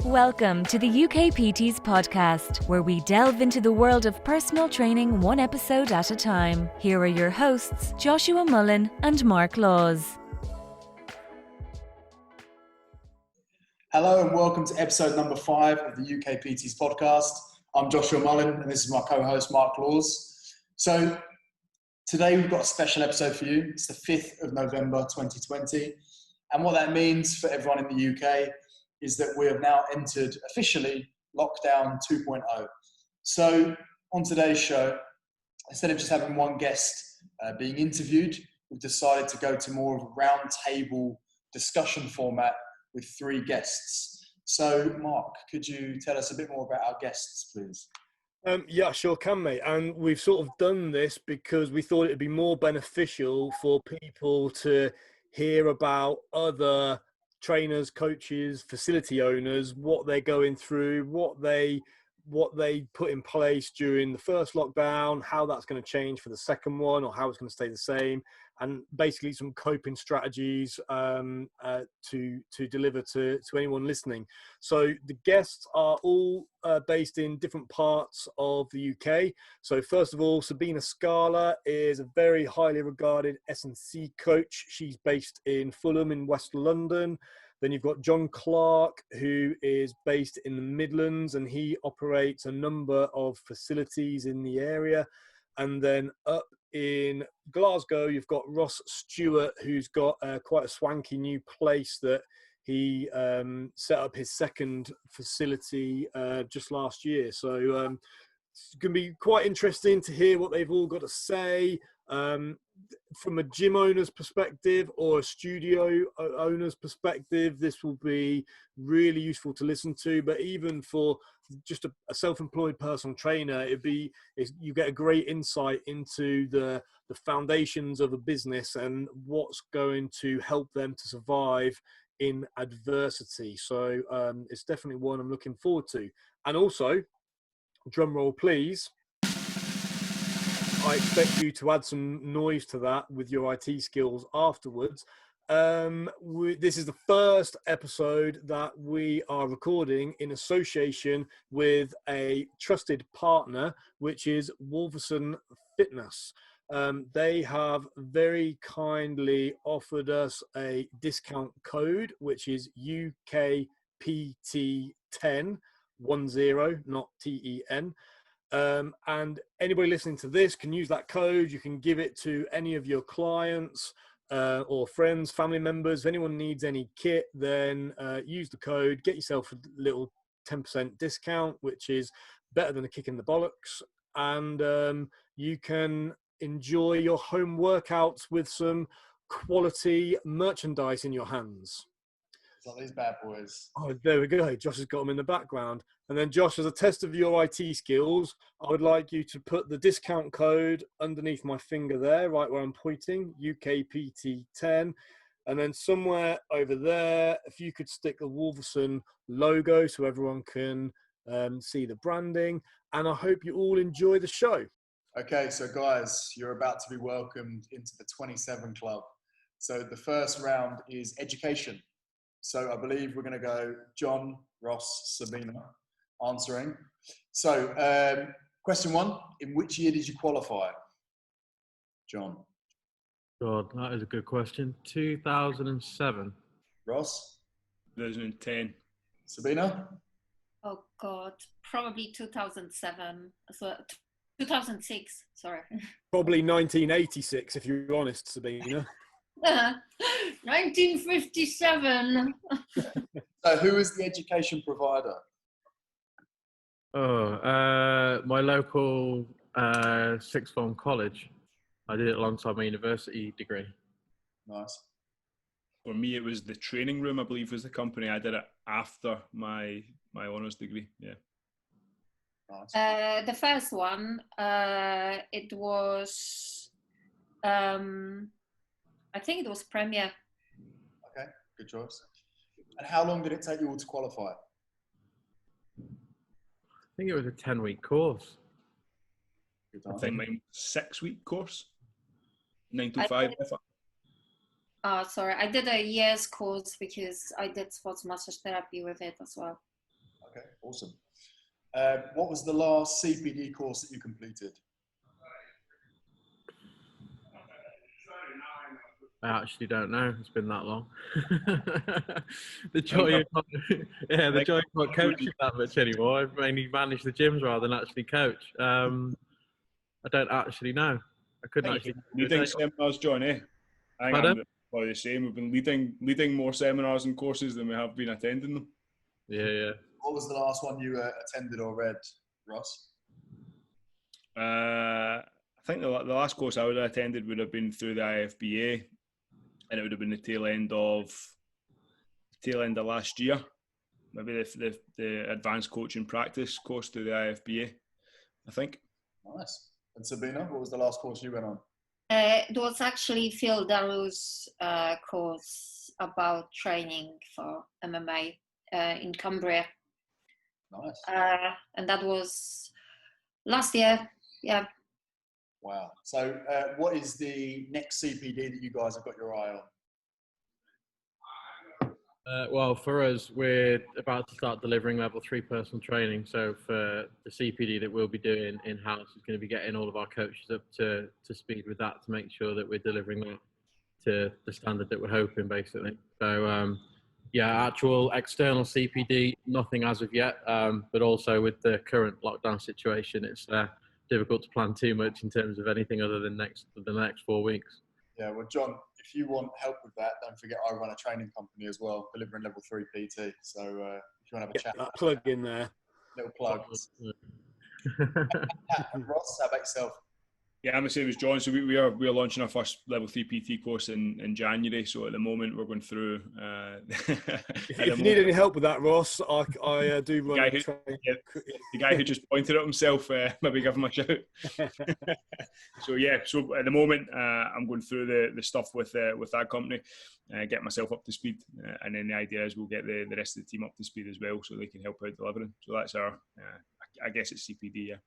Welcome to the UK PTs podcast, where we delve into the world of personal training one episode at a time. Here are your hosts, Joshua Mullen and Mark Laws. Hello and welcome to episode number 5 of the UK PTs podcast. I'm Joshua Mullen and this is my co-host Mark Laws. So today we've got a special episode for you. It's the 5th of November 2020. And what that means for everyone in the UK is that we have now entered officially lockdown 2.0. So on today's show, instead of just having one guest being interviewed, we've decided to go to more of a round table discussion format with 3 guests. So Mark, could you tell us a bit more about our guests, please? Yeah, sure can, mate. And we've sort of done this because we thought it'd be more beneficial for people to hear about other trainers, coaches, facility owners, what they're going through, what they put in place during the first lockdown, how that's going to change for the second one, or how it's going to stay the same, and basically some coping strategies to deliver to anyone listening. So the guests are all based in different parts of the UK. So first of all, Sabina Scala is a very highly regarded S&C coach. She's based in Fulham in West London. Then you've got John Clark, who is based in the Midlands, and he operates a number of facilities in the area. And then up in Glasgow, you've got Ross Stewart, who's got quite a swanky new place that he set up his second facility just last year. So it's going to be quite interesting to hear what they've all got to say. From a gym owner's perspective or a studio owner's perspective, this will be really useful to listen to. But even for just a self-employed personal trainer, you get a great insight into the foundations of a business and what's going to help them to survive in adversity. So it's definitely one I'm looking forward to. And also, drum roll please, I expect you to add some noise to that with your IT skills afterwards. This is the first episode that we are recording in association with a trusted partner, which is Wolverson Fitness. They have very kindly offered us a discount code, which is UKPT10, 10, not TEN. And anybody listening to this can use that code. You can give it to any of your clients or friends, family members. If anyone needs any kit, then use the code, get yourself a little 10% discount, which is better than a kick in the bollocks. And you can enjoy your home workouts with some quality merchandise in your hands. It's like these bad boys. Oh, there we go. Josh has got them in the background. And then, Josh, as a test of your IT skills, I would like you to put the discount code underneath my finger there, right where I'm pointing, UKPT10. And then somewhere over there, if you could stick the Wolverson logo so everyone can see the branding. And I hope you all enjoy the show. Okay, so guys, you're about to be welcomed into the 27 Club. So the first round is education. So I believe we're going to go John, Ross, Sabina answering. So question 1, in which year did you qualify? John. God, that is a good question. 2007. Ross? 2010. Sabina? Oh God, probably 2007. So 2006, sorry. Probably 1986, if you're honest, Sabina. 1957. So who is the education provider? My local sixth form college. I did it alongside my university degree. Nice. For me, it was the Training Room, I believe, was the company. I did it after my honours degree. Yeah. Nice. The first one, it was, I think it was Premier. Okay, good choice. And how long did it take you all to qualify? I think it was a 10-week course. Good I answer. think mine 6-week course. 9 to 5 effort. Sorry, I did a year's course because I did sports massage therapy with it as well. Okay, awesome. What was the last CPD course that you completed? I actually don't know. It's been that long. The joy of not coaching that much anymore. I've mainly managed the gyms rather than actually coach. I don't actually know. I couldn't actually. Leading seminars, John, eh? I think I'm probably the same. We've been leading more seminars and courses than we have been attending them. Yeah. What was the last one you attended or read, Ross? I think the last course I would have attended would have been through the IFBA, and it would have been the tail end of last year. Maybe the advanced coaching practice course through the IFBA, I think. Nice. And Sabina, what was the last course you went on? It was actually Phil Daru's course about training for MMA in Cumbria. Nice. And that was last year. Yeah. Wow. So what is the next CPD that you guys have got your eye on? Well, for us, we're about to start delivering level 3 personal training. So for the CPD that we'll be doing in-house is going to be getting all of our coaches up to speed with that to make sure that we're delivering that to the standard that we're hoping, basically. So, actual external CPD, nothing as of yet. But also with the current lockdown situation, it's difficult to plan too much in terms of anything other than the next 4 weeks. Yeah, well, John, if you want help with that, don't forget I run a training company as well, delivering level 3 PT. So if you want to have a chat, that plug in there. Little plugs. Ross, how about yourself? Yeah, I'm the same as John. So we are launching our first level 3 PT course in January. So at the moment we're going through. If you need any help with that, Ross, I do run the guy who just pointed at himself. Maybe give him a shout. So at the moment I'm going through the stuff with that company, get myself up to speed, and then the idea is we'll get the rest of the team up to speed as well, so they can help out delivering. So that's our, I guess it's CPD. Yeah.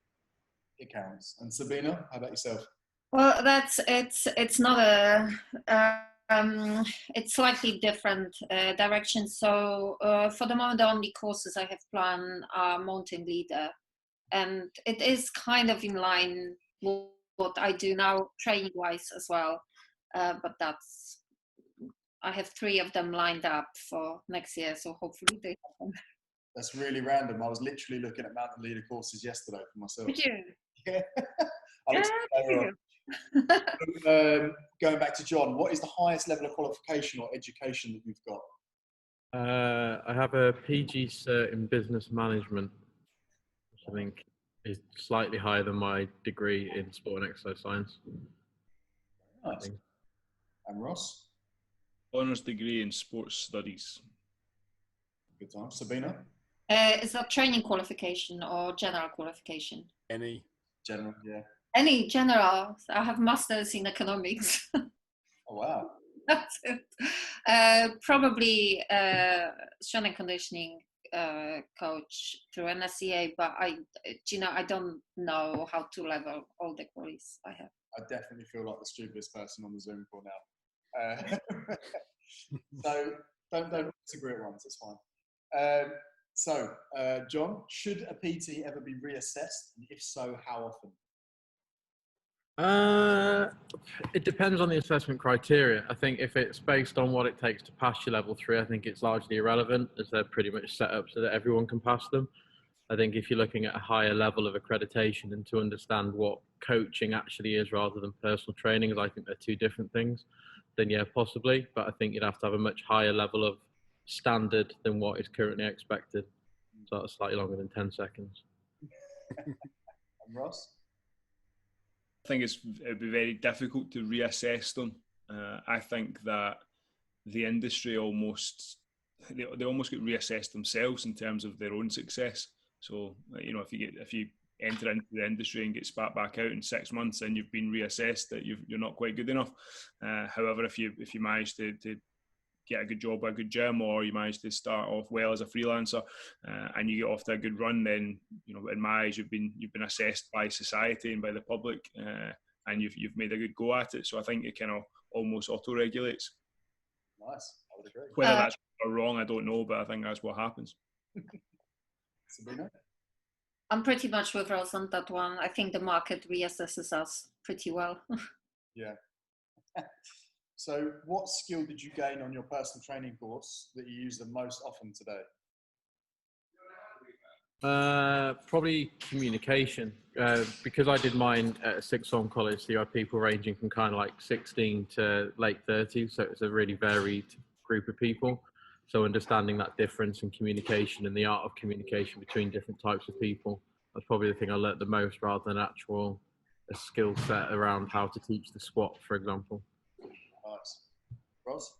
It counts. And Sabina, how about yourself? Well, it's not it's slightly different direction. So for the moment, the only courses I have planned are Mountain Leader, and it is kind of in line with what I do now, training-wise as well. But I have 3 of them lined up for next year, so hopefully they happen. That's really random. I was literally looking at Mountain Leader courses yesterday for myself. Did you? Yeah. I'll explain later on. Going back to John, what is the highest level of qualification or education that you've got? I have a PG cert in business management, which I think is slightly higher than my degree in sport and exercise science. Nice. And Ross? Honours degree in sports studies. Good time. Sabina? Is that training qualification or general qualification? Any. General, yeah. Any general. I have masters in economics. Oh, wow. That's it. Probably strength and conditioning coach through NSCA, but I don't know how to level all the qualities I have. I definitely feel like the stupidest person on the Zoom call now. So don't disagree at once. It's fine. So, John, should a PT ever be reassessed? And if so, how often? It depends on the assessment criteria. I think if it's based on what it takes to pass your level 3, I think it's largely irrelevant, as they're pretty much set up so that everyone can pass them. I think if you're looking at a higher level of accreditation and to understand what coaching actually is rather than personal training, as I think they're 2 different things, then yeah, possibly. But I think you'd have to have a much higher level of standard than what is currently expected. So that's slightly longer than 10 seconds. And Ross? I think it'd be very difficult to reassess them. I think that the industry almost get reassessed themselves in terms of their own success. So if you enter into the industry and get spat back out in 6 months and you've been reassessed that you're not quite good enough. However, if you manage to get a good job at a good gym, or you manage to start off well as a freelancer and you get off to a good run, then in my eyes you've been assessed by society and by the public, and you've made a good go at it. So I think it kind of almost auto-regulates. Nice, I would agree. Whether that's right or wrong, I don't know, but I think that's what happens. Sabina? I'm pretty much with Ross on that one. I think the market reassesses us pretty well. Yeah. So what skill did you gain on your personal training course that you use the most often today? Probably communication. Because I did mine at a sixth form college, so you had people ranging from kind of like 16 to late 30s, so it's a really varied group of people. So understanding that difference in communication and the art of communication between different types of people, that's probably the thing I learnt the most, rather than a skill set around how to teach the squat, for example. Nice. Ross?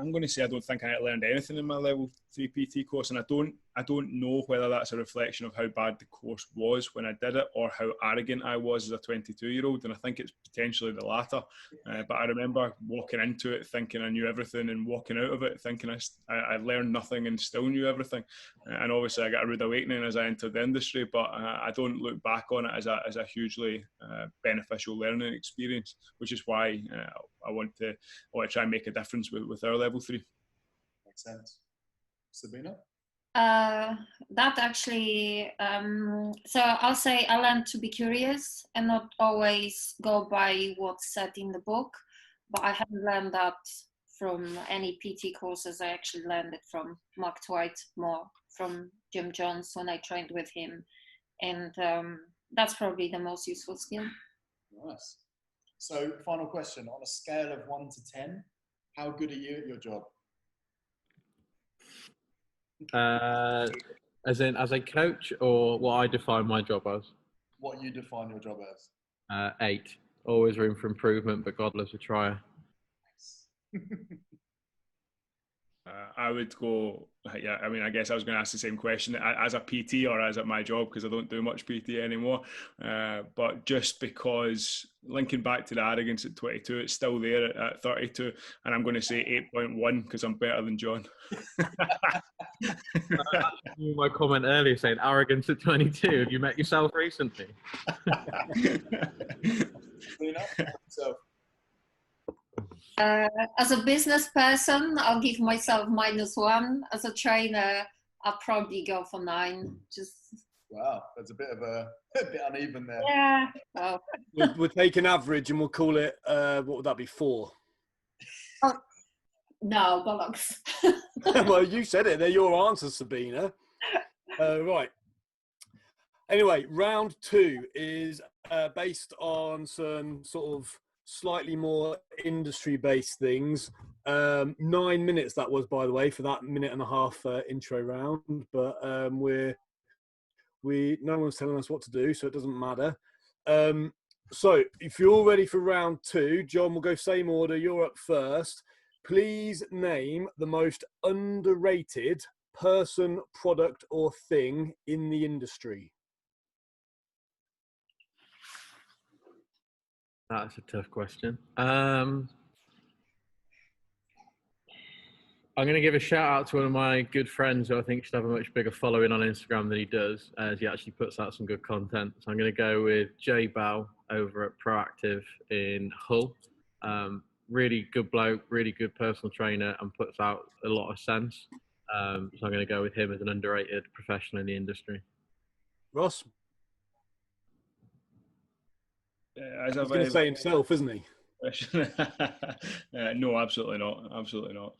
I'm going to say I don't think I learned anything in my level 3 PT course, and I don't know whether that's a reflection of how bad the course was when I did it, or how arrogant I was as a 22-year-old, and I think it's potentially the latter. But I remember walking into it thinking I knew everything, and walking out of it thinking I learned nothing and still knew everything. And obviously I got a rude awakening as I entered the industry, but I don't look back on it as a hugely beneficial learning experience, which is why I want to try and make a difference with our level 3. Makes sense. Sabina? That actually, so I'll say I learned to be curious and not always go by what's said in the book, but I haven't learned that from any PT courses. I actually learned it from Mark Twight, more from Jim Jones when I trained with him, and that's probably the most useful skill. Nice. So final question, on a scale of 1 to 10, how good are you at your job? As a coach, or what I define my job as? What you define your job as? 8. Always room for improvement, but God loves a trier. I would go, yeah, I mean, I guess I was going to ask the same question as a PT or as at my job, because I don't do much PT anymore. But just because, linking back to the arrogance at 22, it's still there at 32. And I'm going to say 8.1 because I'm better than John. My comment earlier saying arrogance at 22. Have you met yourself recently? As a business person, I'll give myself -1. As a trainer, I'll probably go for 9. Wow, that's a bit uneven there. Yeah. Well, We'll take an average and we'll call it, what would that be, 4? oh, no, bollocks. Well, you said it. They're your answers, Sabina. Right. Anyway, round 2 is based on some sort of slightly more industry-based things. 9 minutes that was, by the way, for that 1.5-minute intro round. But no one's telling us what to do, so it doesn't matter. So if you're all ready for round 2, John, we'll go same order. You're up first. Please name the most underrated person, product, or thing in the industry. That's a tough question. I'm going to give a shout out to one of my good friends who I think should have a much bigger following on Instagram than he does, as he actually puts out some good content. So I'm going to go with Jay Bell over at Proactive in Hull. Really good bloke, really good personal trainer, and puts out a lot of sense. So I'm going to go with him as an underrated professional in the industry. Ross? He's going to say himself, isn't he? No, absolutely not. Absolutely not.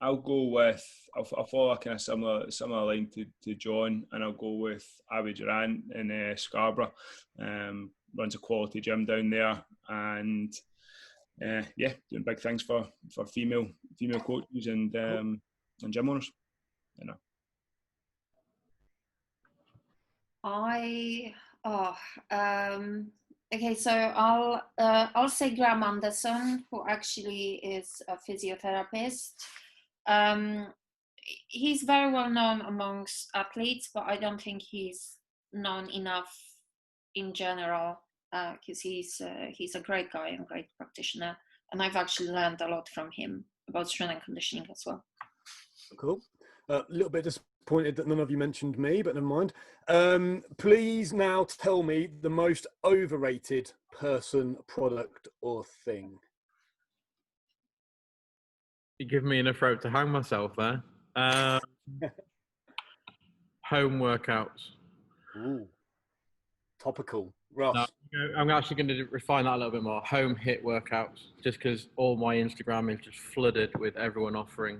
I'll go with, I'll follow a kind of similar line to John, and I'll go with Avi Durant in Scarborough. Runs a quality gym down there, and yeah, doing big things for female coaches and gym owners. You know. Okay, so I'll say Graham Anderson, who actually is a physiotherapist. He's very well known amongst athletes, but I don't think he's known enough in general, because he's a great guy and great practitioner, and I've actually learned a lot from him about strength and conditioning as well. Cool. A little bit disappointed that none of you mentioned me, but never mind. Please now tell me the most overrated person, product, or thing. You give me enough rope to hang myself there. home workouts. Ooh, topical. No, Ross. I'm actually going to refine that a little bit more. Home hit workouts, just because all my Instagram is just flooded with everyone offering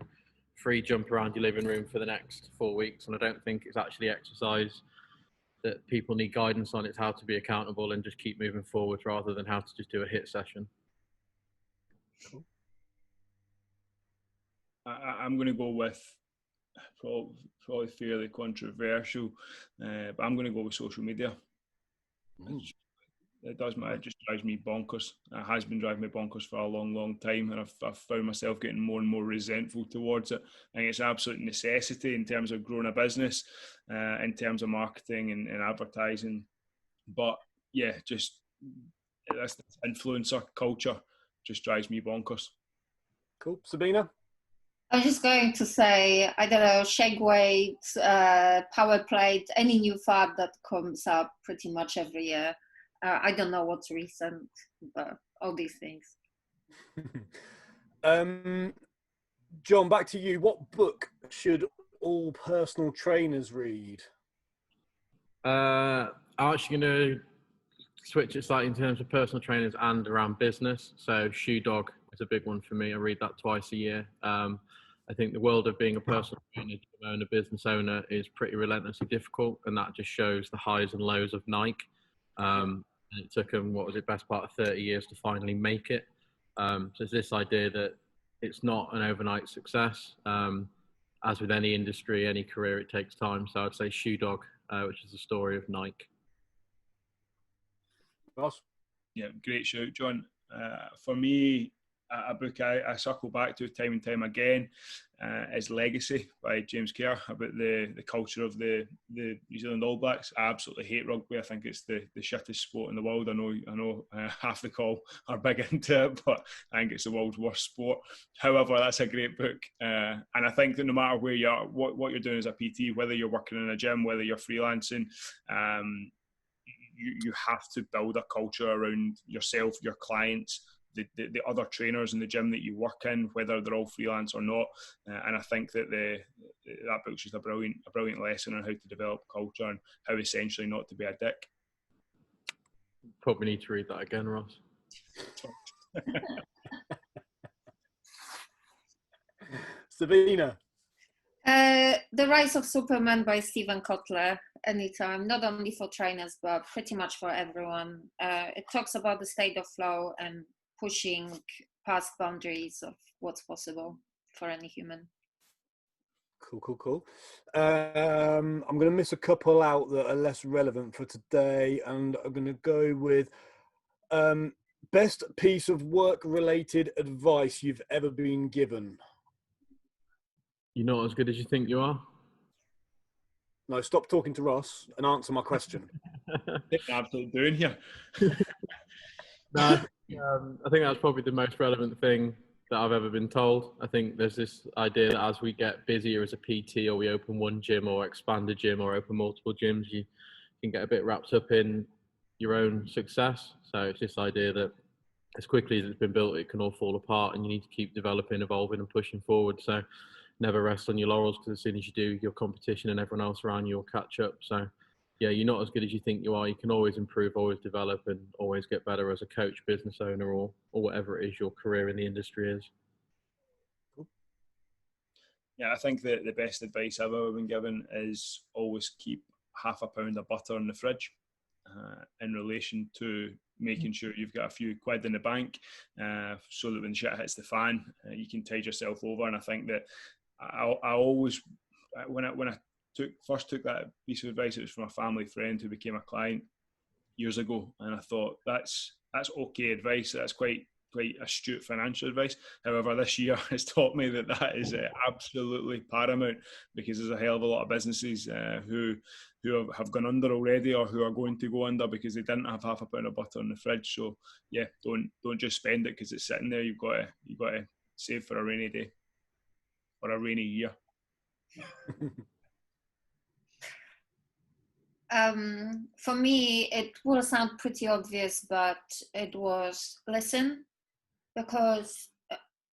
free jump around your living room for the next 4 weeks, and I don't think it's actually exercise that people need guidance on. It's how to be accountable and just keep moving forward rather than how to just do a hit session. Cool. I'm going to go with probably fairly controversial, but I'm going to go with social media. It just drives me bonkers. It has been driving me bonkers for a long, long time, and I've found myself getting more and more resentful towards it. I think it's an absolute necessity in terms of growing a business, in terms of marketing and advertising. But yeah, just this influencer culture just drives me bonkers. Cool. Sabina? I was just going to say, I don't know, shake weight, power plate, any new fad that comes up pretty much every year. I don't know what's recent, but all these things. John, back to you. What book should all personal trainers read? I'm actually going to switch it slightly in terms of personal trainers and around business. So Shoe Dog is a big one for me. I read that twice a year. I think the world of being a personal trainer and a business owner is pretty relentlessly difficult, and that just shows the highs and lows of Nike. And it took them, best part of 30 years to finally make it. So it's this idea that it's not an overnight success. As with any industry, any career, it takes time. So I'd say Shoe Dog, which is the story of Nike. Ross? Yeah, great shout, John. For me, a book I circle back to time and time again is Legacy by James Kerr, about the culture of the New Zealand All Blacks. I absolutely hate rugby. I think it's the shittest sport in the world. I know half the call are big into it, but I think it's the world's worst sport. However, that's a great book. And I think that no matter where you are, what you're doing as a PT, whether you're working in a gym, whether you're freelancing, you have to build a culture around yourself, your clients, the other trainers in the gym that you work in, whether they're all freelance or not. And I think that that book's just a brilliant lesson on how to develop culture and how essentially not to be a dick. Probably need to read that again, Ross. Sabina? The Rise of Superman by Stephen Kotler. Anytime, not only for trainers, but pretty much for everyone. It talks about the state of flow and pushing past boundaries of what's possible for any human. Cool. I'm going to miss a couple out that are less relevant for today, and I'm going to go with best piece of work-related advice you've ever been given. You're not as good as you think you are. No, stop talking to Ross and answer my question. Absolutely doing here. No, I think that's probably the most relevant thing that I've ever been told. I think there's this idea that as we get busier as a PT, or we open one gym or expand a gym or open multiple gyms, you can get a bit wrapped up in your own success. So it's this idea that as quickly as it's been built, it can all fall apart, and you need to keep developing, evolving and pushing forward. So never rest on your laurels, because as soon as you do, your competition and everyone else around you will catch up. So yeah, you're not as good as you think you are. You can always improve, always develop, and always get better as a coach, business owner, or whatever it is your career in the industry is. Yeah, I think that the best advice I've ever been given is always keep half a pound of butter in the fridge, in relation to making sure you've got a few quid in the bank, so that when shit hits the fan, you can tide yourself over. And I think that I always, when I first took that piece of advice, it was from a family friend who became a client years ago, and I thought that's okay advice. That's quite astute financial advice. However, this year has taught me that is absolutely paramount, because there's a hell of a lot of businesses who have gone under already, or who are going to go under because they didn't have half a pound of butter in the fridge. So yeah, don't just spend it because it's sitting there. You've got to save for a rainy day or a rainy year. For me, it will sound pretty obvious, but it was listen, because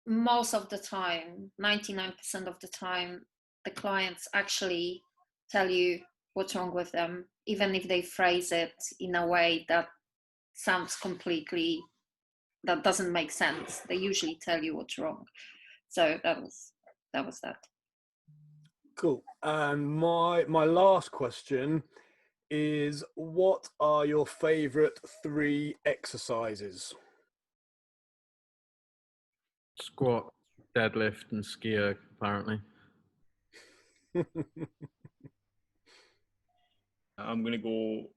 most of the time, 99% of the time, the clients actually tell you what's wrong with them, even if they phrase it in a way that sounds that doesn't make sense. They usually tell you what's wrong. So that was that. Cool. And my last question is, what are your favorite 3 exercises? Squat, deadlift, and skier, apparently. I'm going to go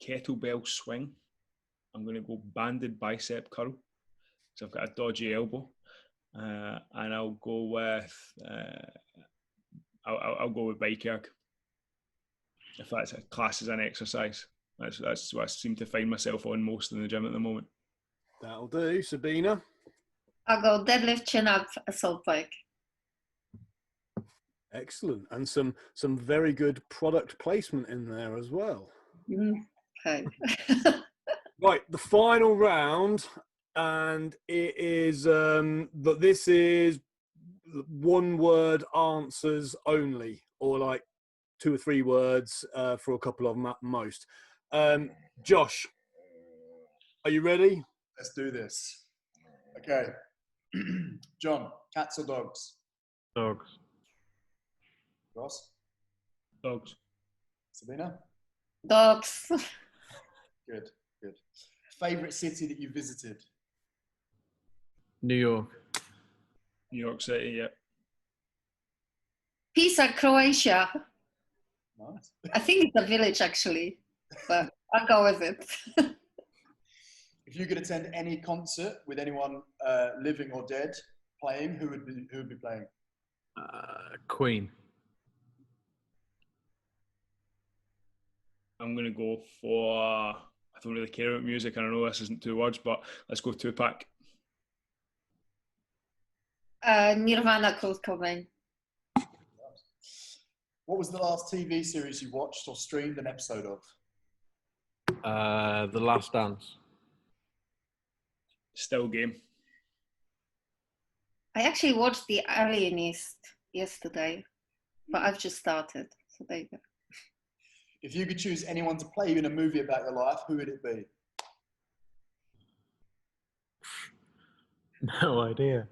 kettlebell swing. I'm going to go banded bicep curl, so I've got a dodgy elbow, and I'll go with I'll go with bike erg. If that's a class as an exercise, that's what I seem to find myself on most in the gym at the moment. That'll do. Sabina? I'll go deadlift, chin up, assault bike. Excellent. And some very good product placement in there as well. Okay. Right, the final round, and it is but this is 1-word answers only, or like 2 or 3 words for a couple of them at most. Josh, are you ready? Let's do this. Okay. John, cats or dogs? Dogs. Ross? Dogs. Sabina? Dogs. Good. Favorite city that you visited? New York. New York City, yeah. Pisa, Croatia. Nice. I think it's a village actually, but I'll go with it. If you could attend any concert with anyone living or dead playing, who would be playing? Queen. I'm going to go for, I don't really care about music, and I know this isn't 2 words, but let's go Tupac. Nirvana, Kurt Cobain. What was the last TV series you watched or streamed an episode of? The Last Dance. Still game. I actually watched The Alienist yesterday, but I've just started. So there you go. If you could choose anyone to play you in a movie about your life, who would it be? No idea.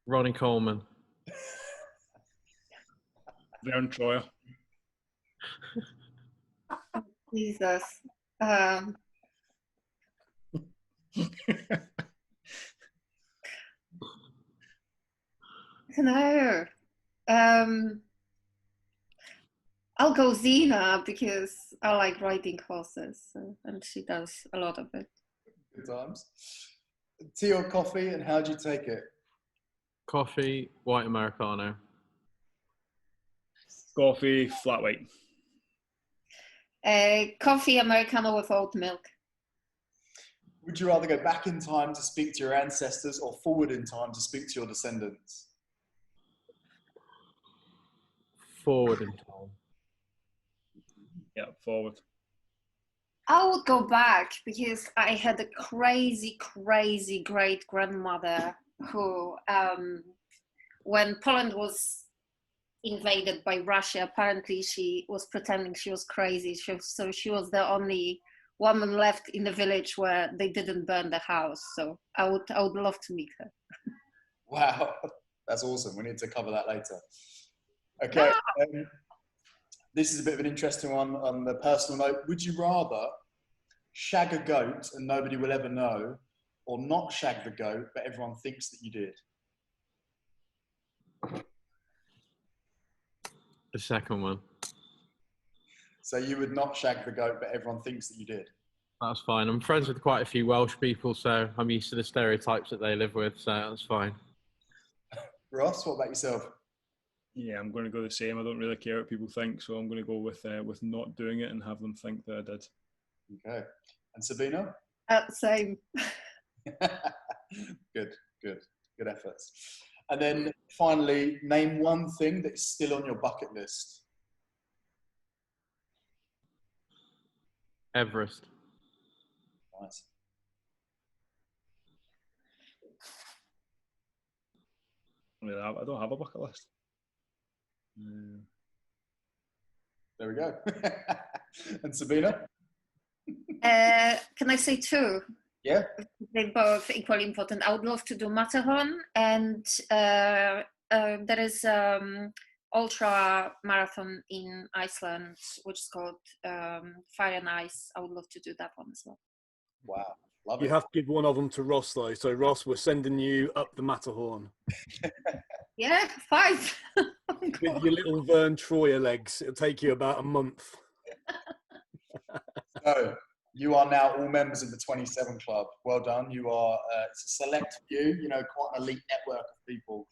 Ronnie Coleman. Vern Troyer. Jesus. No. I'll go Xena because I like riding horses, and she does a lot of it. Good times. Tea or coffee, and how do you take it? Coffee, white Americano. Coffee, flat white. Coffee Americano with oat milk. Would you rather go back in time to speak to your ancestors or forward in time to speak to your descendants? Forward in time. Yeah, forward. I would go back because I had a crazy great grandmother who, when Poland was invaded by Russia, apparently she was pretending she was crazy. So she was the only woman left in the village where they didn't burn the house. So I would love to meet her. Wow, that's awesome. We need to cover that later. Okay. This is a bit of an interesting one on the personal note. Would you rather shag a goat and nobody will ever know, or not shag the goat but everyone thinks that you did? The second one. So you would not shag the goat but everyone thinks that you did? That's fine. I'm friends with quite a few Welsh people, so I'm used to the stereotypes that they live with, so that's fine. Ross, what about yourself? Yeah, I'm going to go the same. I don't really care what people think, so I'm going to go with not doing it and have them think that I did. Okay. And Sabina? Same. Good efforts. And then finally, name one thing that's still on your bucket list. Everest. Nice. I don't have a bucket list. There we go. And Sabina? Can I say two? Yeah. They're both equally important. I would love to do Matterhorn, and there is ultra marathon in Iceland, which is called Fire and Ice. I would love to do that one as well. Wow. Love You it. have to give one of them to Ross, though. So, Ross, we're sending you up the Matterhorn. Yeah, 5. With your little Vern Troyer legs. It'll take you about a month. So, you are now all members of the 27 Club. Well done. You are, it's a select few, quite an elite network of people.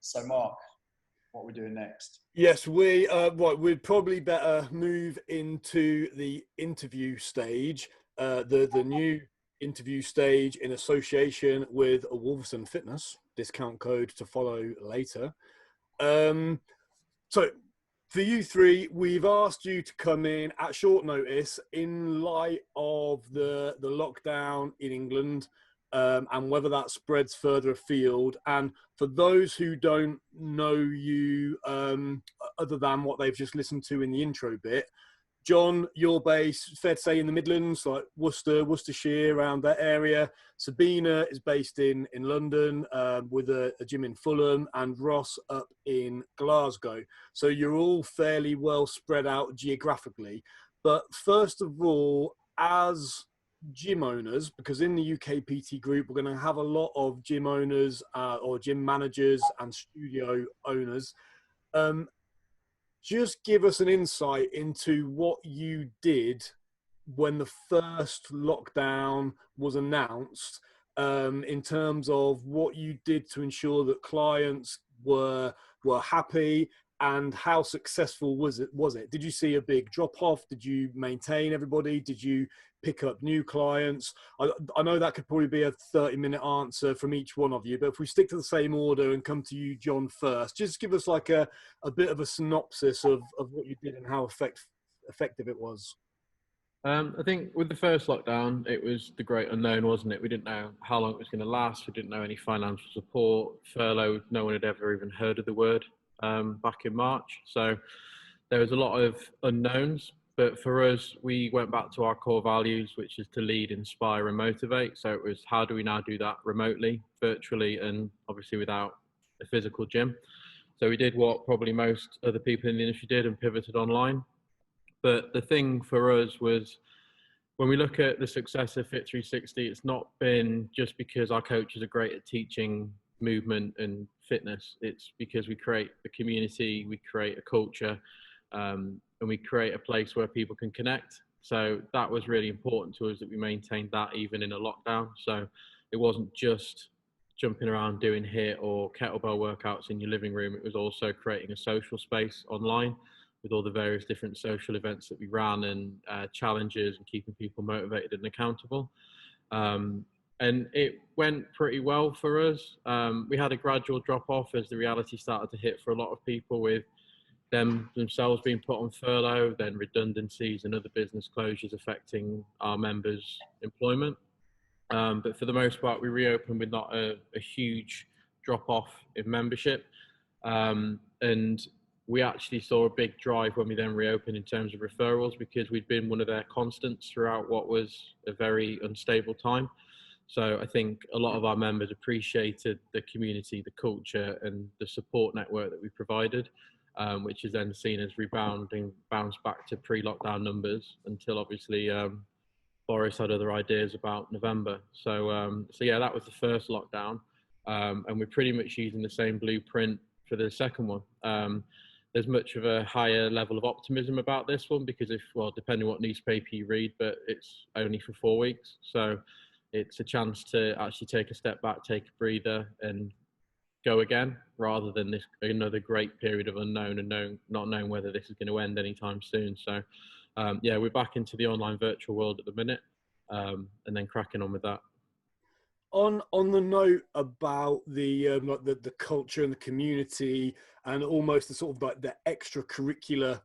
So, Mark, what are we doing next? Yes, we'd probably better move into the interview stage, the new interview stage in association with Wolverson Fitness. Discount code to follow later. So for you three, we've asked you to come in at short notice in light of the lockdown in England, and whether that spreads further afield. And for those who don't know you, other than what they've just listened to in the intro bit, John, you're based, fair to say, in the Midlands, like Worcester, Worcestershire, around that area. Sabina is based in London, with a gym in Fulham, and Ross up in Glasgow. So you're all fairly well spread out geographically. But first of all, as gym owners, because in the UK PT group, we're going to have a lot of gym owners or gym managers and studio owners. Just give us an insight into what you did when the first lockdown was announced, in terms of what you did to ensure that clients were happy, and how successful was it? Did you see a big drop off? Did you maintain everybody? Did you pick up new clients? I know that could probably be a 30-minute answer from each one of you, but if we stick to the same order and come to you, John, first, just give us like a bit of a synopsis of what you did and how effective it was. I think with the first lockdown, it was the great unknown, wasn't it? We didn't know how long it was going to last. We didn't know any financial support, furlough. No one had ever even heard of the word back in March. So there was a lot of unknowns. But for us, we went back to our core values, which is to lead, inspire, and motivate. So it was, how do we now do that remotely, virtually, and obviously without a physical gym? So we did what probably most other people in the industry did and pivoted online. But the thing for us was, when we look at the success of Fit 360, it's not been just because our coaches are great at teaching movement and fitness. It's because we create a community, we create a culture, and we create a place where people can connect. So that was really important to us, that we maintained that even in a lockdown. So it wasn't just jumping around doing HIIT or kettlebell workouts in your living room. It was also creating a social space online with all the various different social events that we ran, and challenges, and keeping people motivated and accountable. And it went pretty well for us. We had a gradual drop off as the reality started to hit for a lot of people, with themselves being put on furlough, then redundancies and other business closures affecting our members' employment. But for the most part, we reopened with not a huge drop off in membership. And we actually saw a big drive when we then reopened in terms of referrals, because we'd been one of their constants throughout what was a very unstable time. So I think a lot of our members appreciated the community, the culture, and the support network that we provided, which is then seen as bounced back to pre-lockdown numbers, until obviously Boris had other ideas about November. So yeah, that was the first lockdown, and we're pretty much using the same blueprint for the second one. There's much of a higher level of optimism about this one, because depending on what newspaper you read, but it's only for 4 weeks. So it's a chance to actually take a step back, take a breather, and go again, rather than this another great period of unknown and not knowing whether this is going to end anytime soon. So yeah, we're back into the online virtual world at the minute, and then cracking on with that. On the note about the culture and the community, and almost the sort of like the extracurricular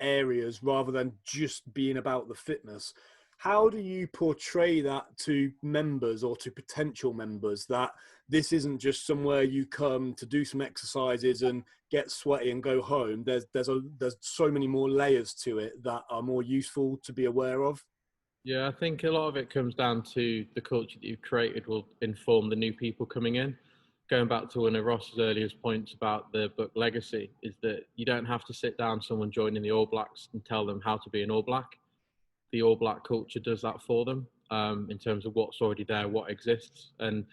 areas, rather than just being about the fitness, How do you portray that to members or to potential members, that this isn't just somewhere you come to do some exercises and get sweaty and go home? There's so many more layers to it that are more useful to be aware of. Yeah, I think a lot of it comes down to the culture that you've created will inform the new people coming in. Going back to one of Ross's earliest points about the book Legacy, is that you don't have to sit down someone joining the All Blacks and tell them how to be an All Black. The All Black culture does that for them, in terms of what's already there, what exists. And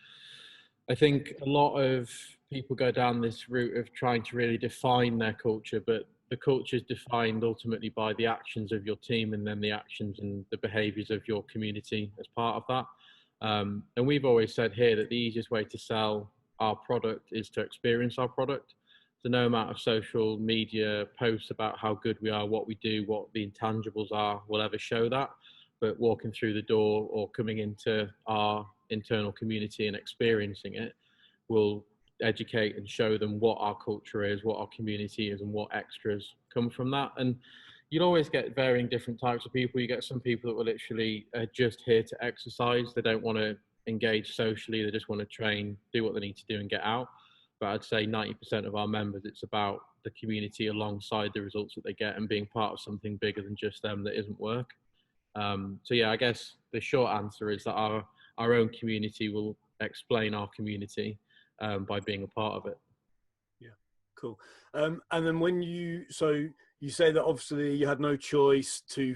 I think a lot of people go down this route of trying to really define their culture, but the culture is defined ultimately by the actions of your team and then the actions and the behaviours of your community as part of that. And we've always said here that the easiest way to sell our product is to experience our product. So no amount of social media posts about how good we are, what we do, what the intangibles are will ever show that. But walking through the door or coming into our internal community and experiencing it will educate and show them what our culture is, what our community is, and what extras come from that. And you'll always get varying different types of people. You get some people that will literally just here to exercise. They don't want to engage socially. They just want to train, do what they need to do and get out. But I'd say 90% of our members, it's about the community alongside the results that they get and being part of something bigger than just them that isn't work. So yeah, I guess the short answer is that our own community will explain our community by being a part of it. Yeah, cool. And then when you say that obviously you had no choice to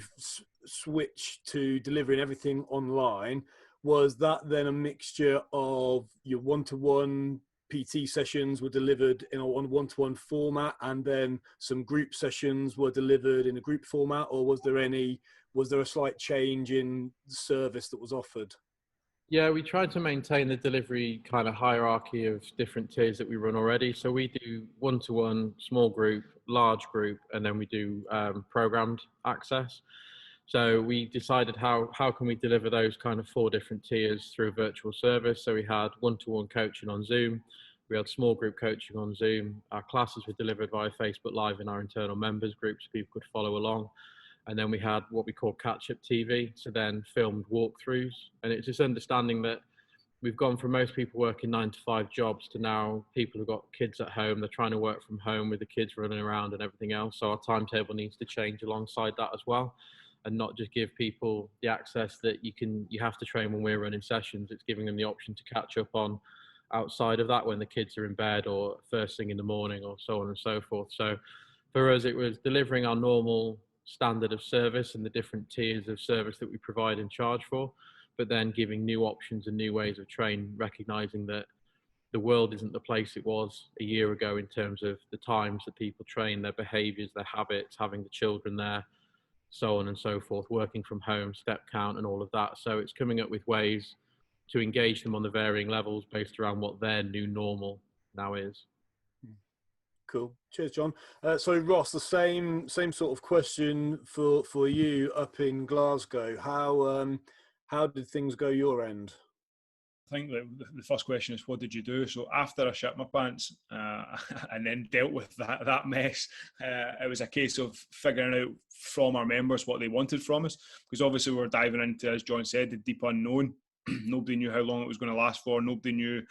switch to delivering everything online. Was that then a mixture of your one-to-one PT sessions were delivered in a one-to-one format, and then some group sessions were delivered in a group format, or was there a slight change in the service that was offered? Yeah, we tried to maintain the delivery kind of hierarchy of different tiers that we run already. So we do one-to-one, small group, large group, and then we do programmed access. So we decided how can we deliver those kind of 4 different tiers through a virtual service. So we had one-to-one coaching on Zoom. We had small group coaching on Zoom. Our classes were delivered via Facebook Live in our internal members groups, so people could follow along. And then we had what we call catch-up TV, so then filmed walkthroughs. And it's just understanding that we've gone from most people working 9-to-5 jobs to now people who've got kids at home. They're trying to work from home with the kids running around and everything else. So our timetable needs to change alongside that as well, and not just give people the access that you have to train when we're running sessions. It's giving them the option to catch up on outside of that when the kids are in bed or first thing in the morning or so on and so forth. So for us, it was delivering our normal standard of service and the different tiers of service that we provide and charge for, but then giving new options and new ways of training, recognizing that the world isn't the place it was a year ago in terms of the times that people train, their behaviors, their habits, having the children there, so on and so forth, working from home, step count and all of that. So it's coming up with ways to engage them on the varying levels based around what their new normal now is. Cool. Cheers, John. So Ross, the same sort of question for you up in Glasgow. How did things go your end? I think the first question is, what did you do? So after I shit my pants and then dealt with that mess, it was a case of figuring out from our members what they wanted from us, because obviously we were diving into, as John said, the deep unknown. Nobody knew how long it was going to last for. Nobody knew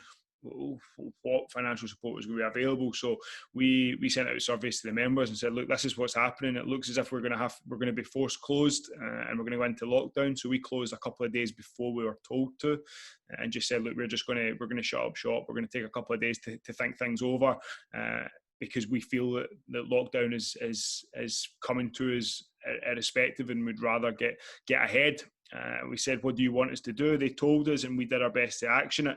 what financial support was going to be available. So we sent out surveys to the members and said, look, this is what's happening. It looks as if we're going to be forced closed and we're going to go into lockdown. So we closed a couple of days before we were told to, and just said, look, we're going to shut up shop. We're going to take a couple of days to think things over, because we feel that lockdown is coming to us irrespective, and we'd rather get ahead. We said, what do you want us to do? They told us, and we did our best to action it.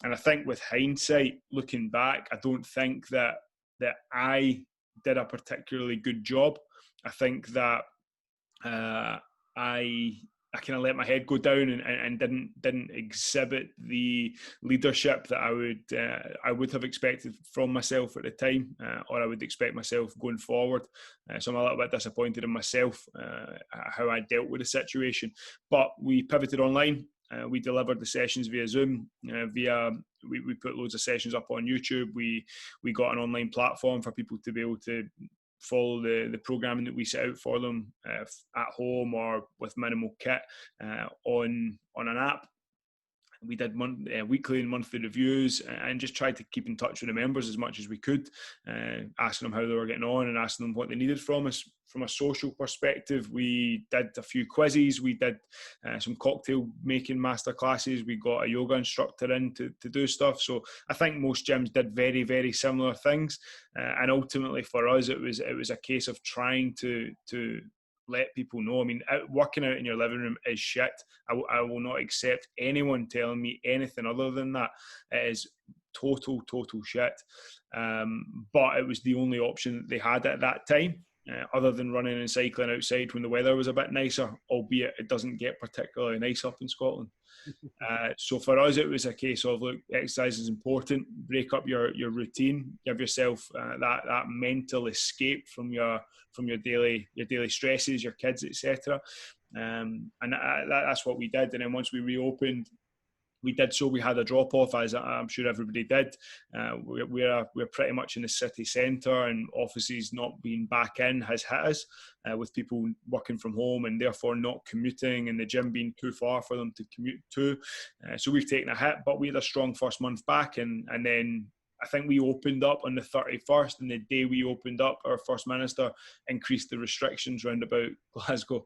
And I think with hindsight, looking back, I don't think that I did a particularly good job. I think that I kind of let my head go down and didn't exhibit the leadership that I would have expected from myself at the time, or I would expect myself going forward. So I'm a little bit disappointed in myself, how I dealt with the situation. But we pivoted online. We delivered the sessions via Zoom. We put loads of sessions up on YouTube. We got an online platform for people to be able to follow the programming that we set out for them at home or with minimal kit on an app. We did weekly and monthly reviews and just tried to keep in touch with the members as much as we could, asking them how they were getting on and asking them what they needed from us. From a social perspective, we did a few quizzes, we did some cocktail making master classes, we got a yoga instructor in to do stuff. So I think most gyms did very, very similar things. And ultimately for us, it was a case of trying to let people know. I mean, working out in your living room is shit. I will not accept anyone telling me anything other than that. It is total shit. But it was the only option that they had at that time, other than running and cycling outside when the weather was a bit nicer, albeit it doesn't get particularly nice up in Scotland. So for us, it was a case of, look, exercise is important. Break up your routine. Give yourself that mental escape from your daily stresses, your kids, etc. And that's what we did. And then once we reopened, we did so. We had a drop off, as I'm sure everybody did. We're pretty much in the city centre, and offices not being back in has hit us, with people working from home and therefore not commuting, and the gym being too far for them to commute to. So we've taken a hit, but we had a strong first month back, and then I think we opened up on the 31st, and the day we opened up, our First Minister increased the restrictions round about Glasgow.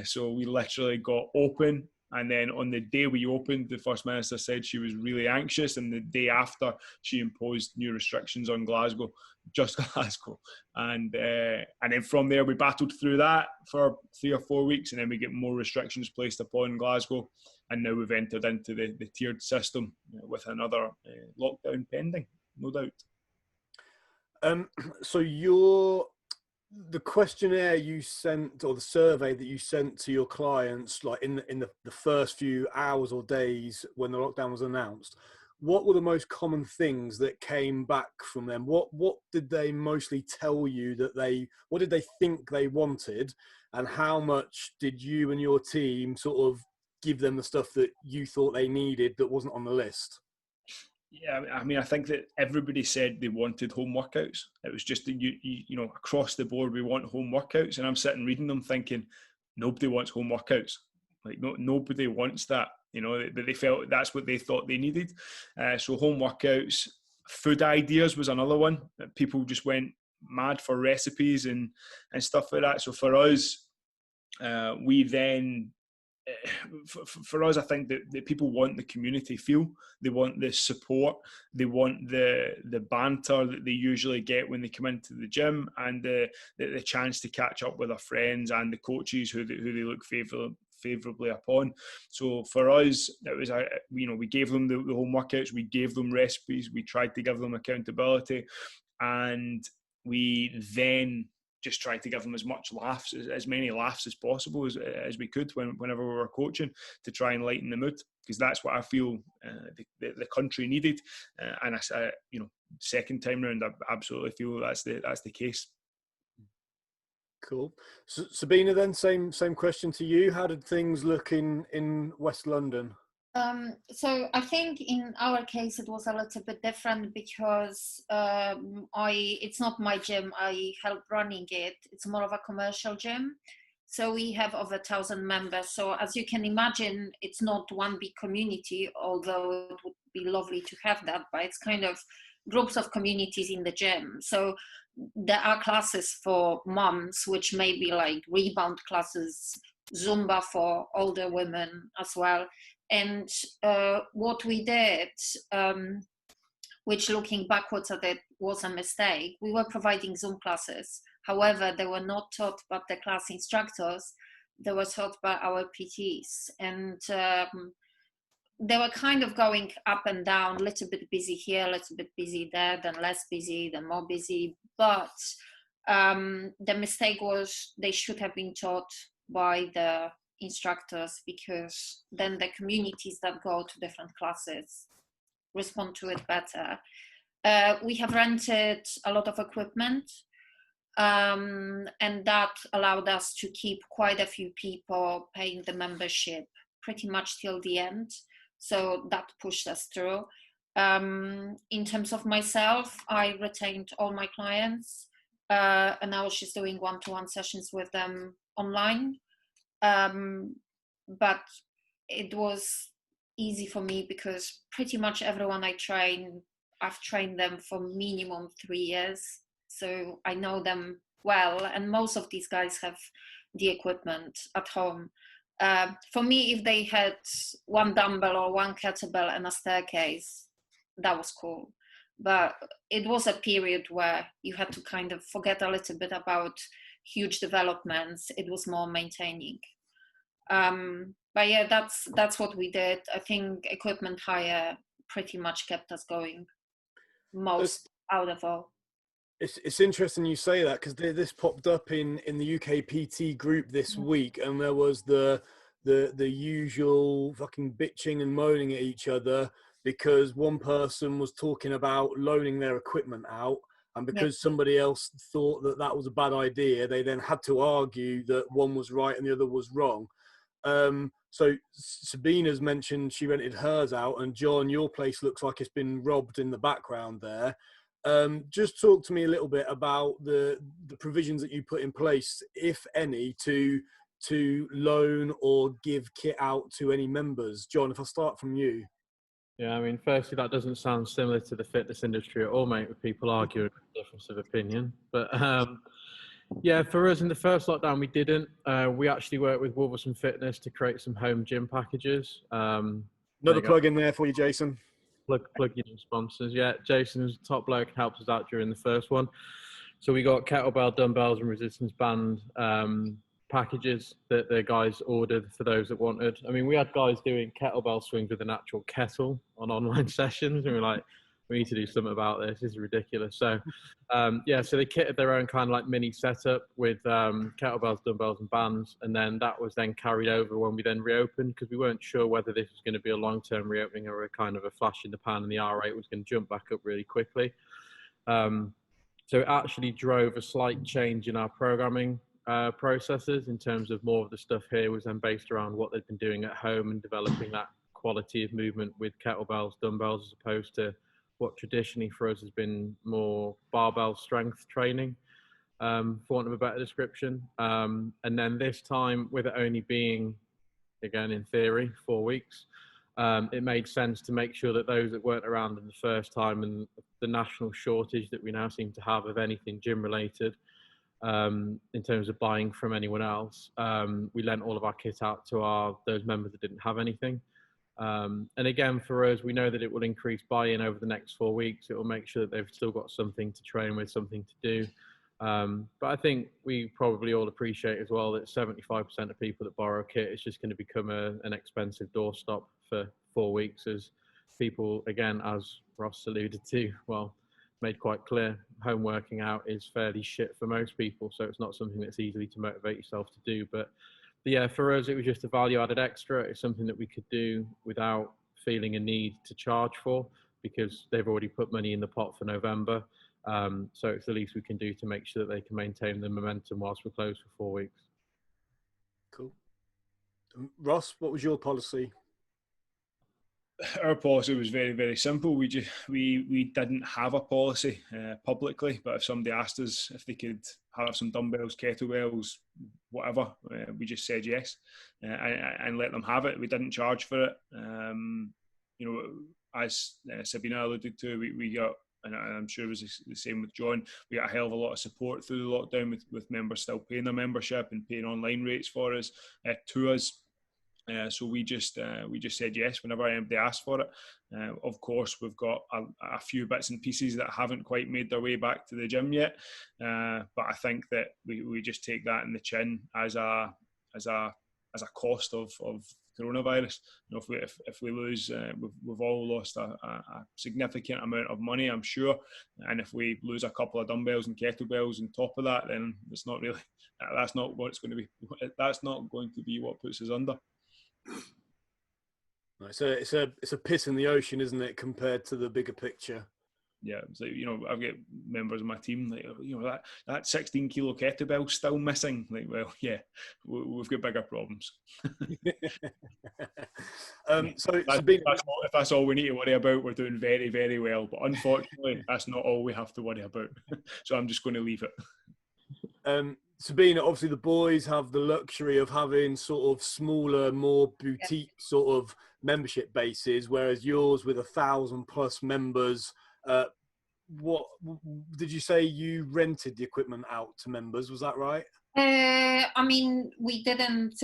So we literally got open. And then on the day we opened, the First Minister said she was really anxious, and the day after she imposed new restrictions on Glasgow, just Glasgow. And then from there we battled through that for 3 or 4 weeks, and then we get more restrictions placed upon Glasgow, and now we've entered into the tiered system with another lockdown pending, no doubt. So the questionnaire you sent, or the survey that you sent to your clients, like in the first few hours or days when the lockdown was announced, what were the most common things that came back from them? What did they mostly tell you what did they think they wanted, and how much did you and your team sort of give them the stuff that you thought they needed that wasn't on the list? Yeah, I mean, I think that everybody said they wanted home workouts. It was just that you know, across the board, we want home workouts. And I'm sitting reading them thinking, nobody wants home workouts. Like, nobody wants that, you know, but they felt that's what they thought they needed. So home workouts. Food ideas was another one. People just went mad for recipes and stuff like that. So for us, we then... For us, I think that people want the community feel. They want the support. They want the banter that they usually get when they come into the gym, and the chance to catch up with their friends and the coaches who they look favourably upon. So for us, it was, we gave them the home workouts, we gave them recipes, we tried to give them accountability, and we then just tried to give them as many laughs as possible as we could whenever we were coaching, to try and lighten the mood, because that's what I feel the country needed. And I, second time round, I absolutely feel that's the case. Cool. So, Sabina, then same question to you. How did things look in West London? So I think in our case it was a little bit different, because it's not my gym. I help running it. It's more of a commercial gym. So we have over 1,000 members. So as you can imagine, it's not one big community, although it would be lovely to have that, but it's kind of groups of communities in the gym. So there are classes for moms, which may be like rebound classes, Zumba for older women as well. And what we did, which looking backwards at it was a mistake, we were providing Zoom classes. However, they were not taught by the class instructors, they were taught by our PTs. And they were kind of going up and down, a little bit busy here, a little bit busy there, then less busy, then more busy. But the mistake was they should have been taught by the instructors, because then the communities that go to different classes respond to it better. We have rented a lot of equipment, and that allowed us to keep quite a few people paying the membership pretty much till the end. So that pushed us through. In terms of myself, I retained all my clients. and now she's doing one-to-one sessions with them online. But it was easy for me because pretty much everyone I've trained them for minimum 3 years. So I know them well, and most of these guys have the equipment at home. For me, if they had one dumbbell or one kettlebell and a staircase, that was cool. But it was a period where you had to kind of forget a little bit about huge developments. It was more maintaining. But yeah, that's what we did. I think equipment hire pretty much kept us going most out of all. It's interesting you say that, because this popped up in the UK PT group this week, and there was the usual fucking bitching and moaning at each other because one person was talking about loaning their equipment out, and because somebody else thought that was a bad idea, they then had to argue that one was right and the other was wrong. So Sabina's mentioned she rented hers out, and John, your place looks like it's been robbed in the background there. Just talk to me a little bit about the provisions that you put in place, if any, to loan or give kit out to any members. John, if I start from you. Yeah, I mean, firstly, that doesn't sound similar to the fitness industry at all, mate, with people arguing difference of opinion. But yeah, for us in the first lockdown, we didn't. We actually worked with Wolverhampton Fitness to create some home gym packages. Another plug in there for you, Jason. Plug your sponsors. Yeah, Jason's top bloke, helped us out during the first one. So we got kettlebell, dumbbells, and resistance band packages that the guys ordered for those that wanted. I mean, we had guys doing kettlebell swings with an actual kettle on online sessions, and we were like, we need to do something about this. This is ridiculous. So, yeah, so they kitted their own kind of like mini setup with kettlebells, dumbbells, and bands. And then that was then carried over when we then reopened, because we weren't sure whether this was going to be a long-term reopening or a kind of a flash in the pan, and the R rate was going to jump back up really quickly. So it actually drove a slight change in our programming processes, in terms of more of the stuff here was then based around what they'd been doing at home and developing that quality of movement with kettlebells, dumbbells, as opposed to what traditionally for us has been more barbell strength training, for want of a better description. And then this time, with it only being, again, in theory, 4 weeks, it made sense to make sure that those that weren't around in the first time, and the national shortage that we now seem to have of anything gym related, in terms of buying from anyone else, we lent all of our kit out to those members that didn't have anything. And again, for us, we know that it will increase buy-in over the next 4 weeks. It will make sure that they've still got something to train with, something to do. But I think we probably all appreciate as well that 75% of people that borrow kit is just going to become an expensive doorstop for 4 weeks, as people, again, as Ross alluded to, well, made quite clear, home working out is fairly shit for most people. So it's not something that's easily to motivate yourself to do. But yeah, for us, it was just a value-added extra. It's something that we could do without feeling a need to charge for, because they've already put money in the pot for November. So it's the least we can do to make sure that they can maintain the momentum whilst we're closed for 4 weeks. Cool. Ross, what was your policy? Our policy was very, very simple. We didn't have a policy publicly, but if somebody asked us if they could have some dumbbells, kettlebells, whatever, we just said yes, and let them have it. We didn't charge for it. You know, as Sabina alluded to, we got, and I'm sure it was the same with John, we got a hell of a lot of support through the lockdown with members still paying their membership and paying online rates for us, to us. So we just said yes whenever anybody asked for it. Of course, we've got a few bits and pieces that haven't quite made their way back to the gym yet, but I think that we just take that in the chin as a cost of coronavirus. You know, if we lose, we've all lost a significant amount of money, I'm sure, and if we lose a couple of dumbbells and kettlebells on top of that, then it's not really, that's not what it's going to be. That's not going to be what puts us under. It's a piss in the ocean, isn't it, compared to the bigger picture? Yeah, so, you know, I've got members of my team, like, you know, that 16 kilo kettlebell still missing. Like, well, yeah, we've got bigger problems. So if that's all we need to worry about, we're doing very, very well. But unfortunately, that's not all we have to worry about. So I'm just going to leave it. Sabina, obviously the boys have the luxury of having sort of smaller, more boutique sort of membership bases, whereas yours with 1,000+ members. What did you say? You rented the equipment out to members? Was that right? I mean, we didn't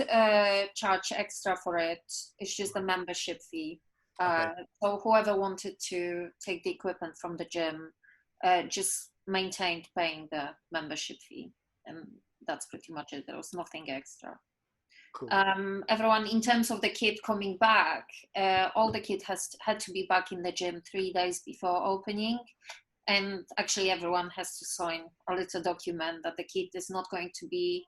charge extra for it. It's just a membership fee. Okay. So whoever wanted to take the equipment from the gym just maintained paying the membership fee. And that's pretty much it. There was nothing extra. Cool. Everyone, in terms of the kid coming back, all the kid had to be back in the gym 3 days before opening. And actually everyone has to sign a little document that the kid is not going to be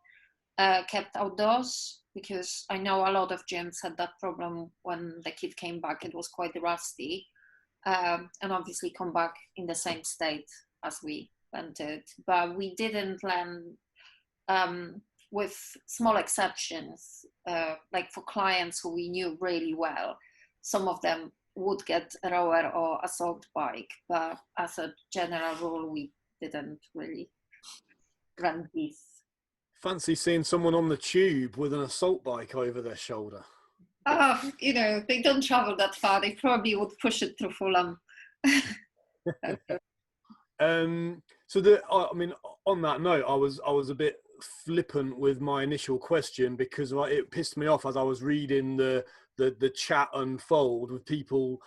kept outdoors, because I know a lot of gyms had that problem when the kid came back. It was quite rusty, and obviously come back in the same state as we rented. But we didn't lend, with small exceptions, like for clients who we knew really well. Some of them would get a rower or assault bike, but as a general rule, we didn't really rent these. Fancy seeing someone on the tube with an assault bike over their shoulder. Oh, they don't travel that far. They probably would push it through Fulham. So I mean, on that note, I was a bit flippant with my initial question, because it pissed me off as I was reading the chat unfold with people.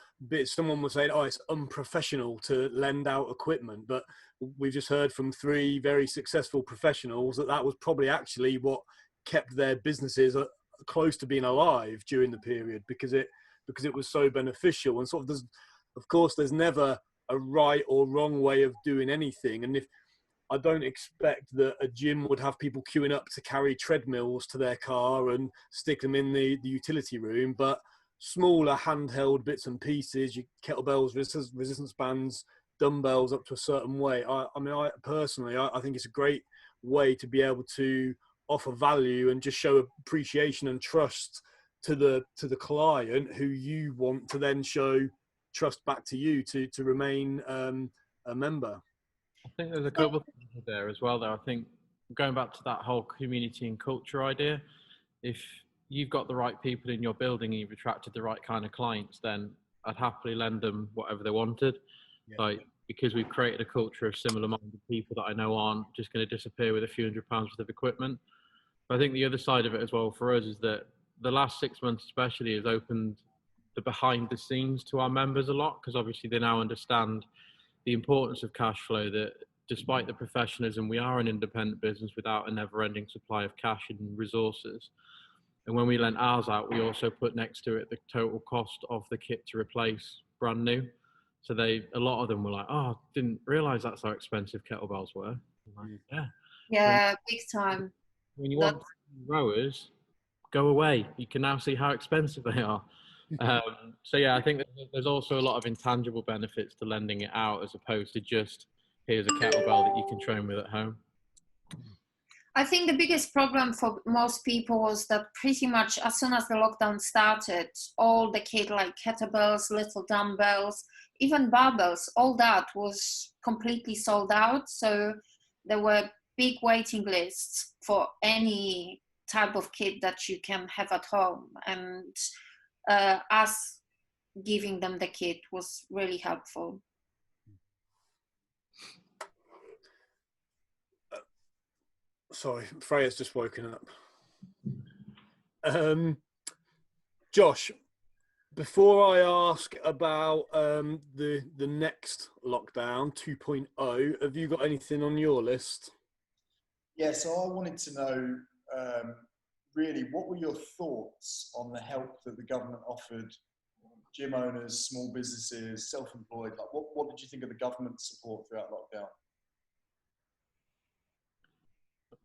Someone was saying, "Oh, it's unprofessional to lend out equipment," but we've just heard from 3 very successful professionals that was probably actually what kept their businesses close to being alive during the period, because it was so beneficial. And sort of, of course, there's never a right or wrong way of doing anything. And if I don't expect that a gym would have people queuing up to carry treadmills to their car and stick them in the utility room, but smaller handheld bits and pieces, your kettlebells, resistance bands, dumbbells up to a certain weight. I personally think it's a great way to be able to offer value and just show appreciation and trust to the client, who you want to then show trust back to you to remain a member. I think there's a couple of things there as well, though. I think going back to that whole community and culture idea, if you've got the right people in your building and you've attracted the right kind of clients, then I'd happily lend them whatever they wanted. Yeah. Because we've created a culture of similar-minded people that I know aren't just going to disappear with a few £100s worth of equipment. But I think the other side of it as well for us is that the last 6 months especially has opened the behind the scenes to our members a lot, because obviously they now understand the importance of cash flow, that despite the professionalism, we are an independent business without a never-ending supply of cash and resources. And when we lent ours out, we also put next to it the total cost of the kit to replace brand new. So a lot of them were like, "Oh, didn't realize that's how expensive kettlebells were." I'm like, yeah, big time. When you want rowers, go away. You can now see how expensive they are. So yeah, I think there's also a lot of intangible benefits to lending it out, as opposed to just here's a kettlebell that you can train with at home. I think the biggest problem for most people was that pretty much as soon as the lockdown started, all the kit like kettlebells, little dumbbells, even barbells, all that was completely sold out. So there were big waiting lists for any type of kit that you can have at home. And us giving them the kit was really helpful. Sorry, Freya's just woken up. Josh, before I ask about the next lockdown 2.0, have you got anything on your list? Yeah, so I wanted to know, really, what were your thoughts on the help that the government offered gym owners, small businesses, self-employed? Like, what did you think of the government support throughout lockdown?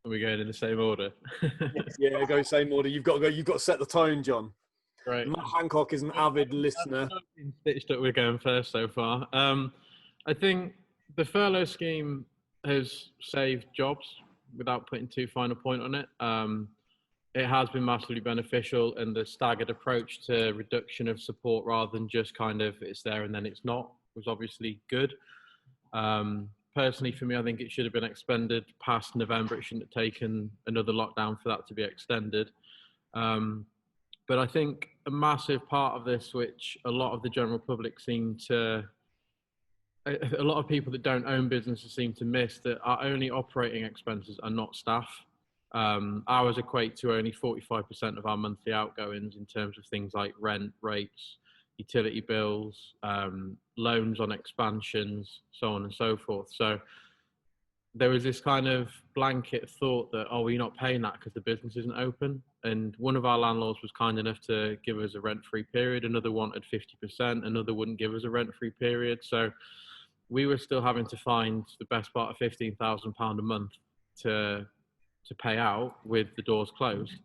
Are we going in the same order? Yeah, go same order. You've got to set the tone, John. Right. Matt Hancock is an avid listener. Stitched up, we're going first so far. I think the furlough scheme has saved jobs without putting too fine a point on it. It has been massively beneficial, and the staggered approach to reduction of support rather than just kind of it's there and then it's not was obviously good. personally, for me, I think it should have been extended past November. It shouldn't have taken another lockdown for that to be extended. But I think a massive part of this, which a lot of the general public a lot of people that don't own businesses seem to miss, that our only operating expenses are not staff. Ours equate to only 45% of our monthly outgoings in terms of things like rent, rates, utility bills, loans on expansions, so on and so forth. So there was this kind of blanket thought that, oh, well, you're not paying that because the business isn't open. And one of our landlords was kind enough to give us a rent-free period. Another wanted 50%. Another wouldn't give us a rent-free period. So we were still having to find the best part of £15,000 a month to pay out with the doors closed.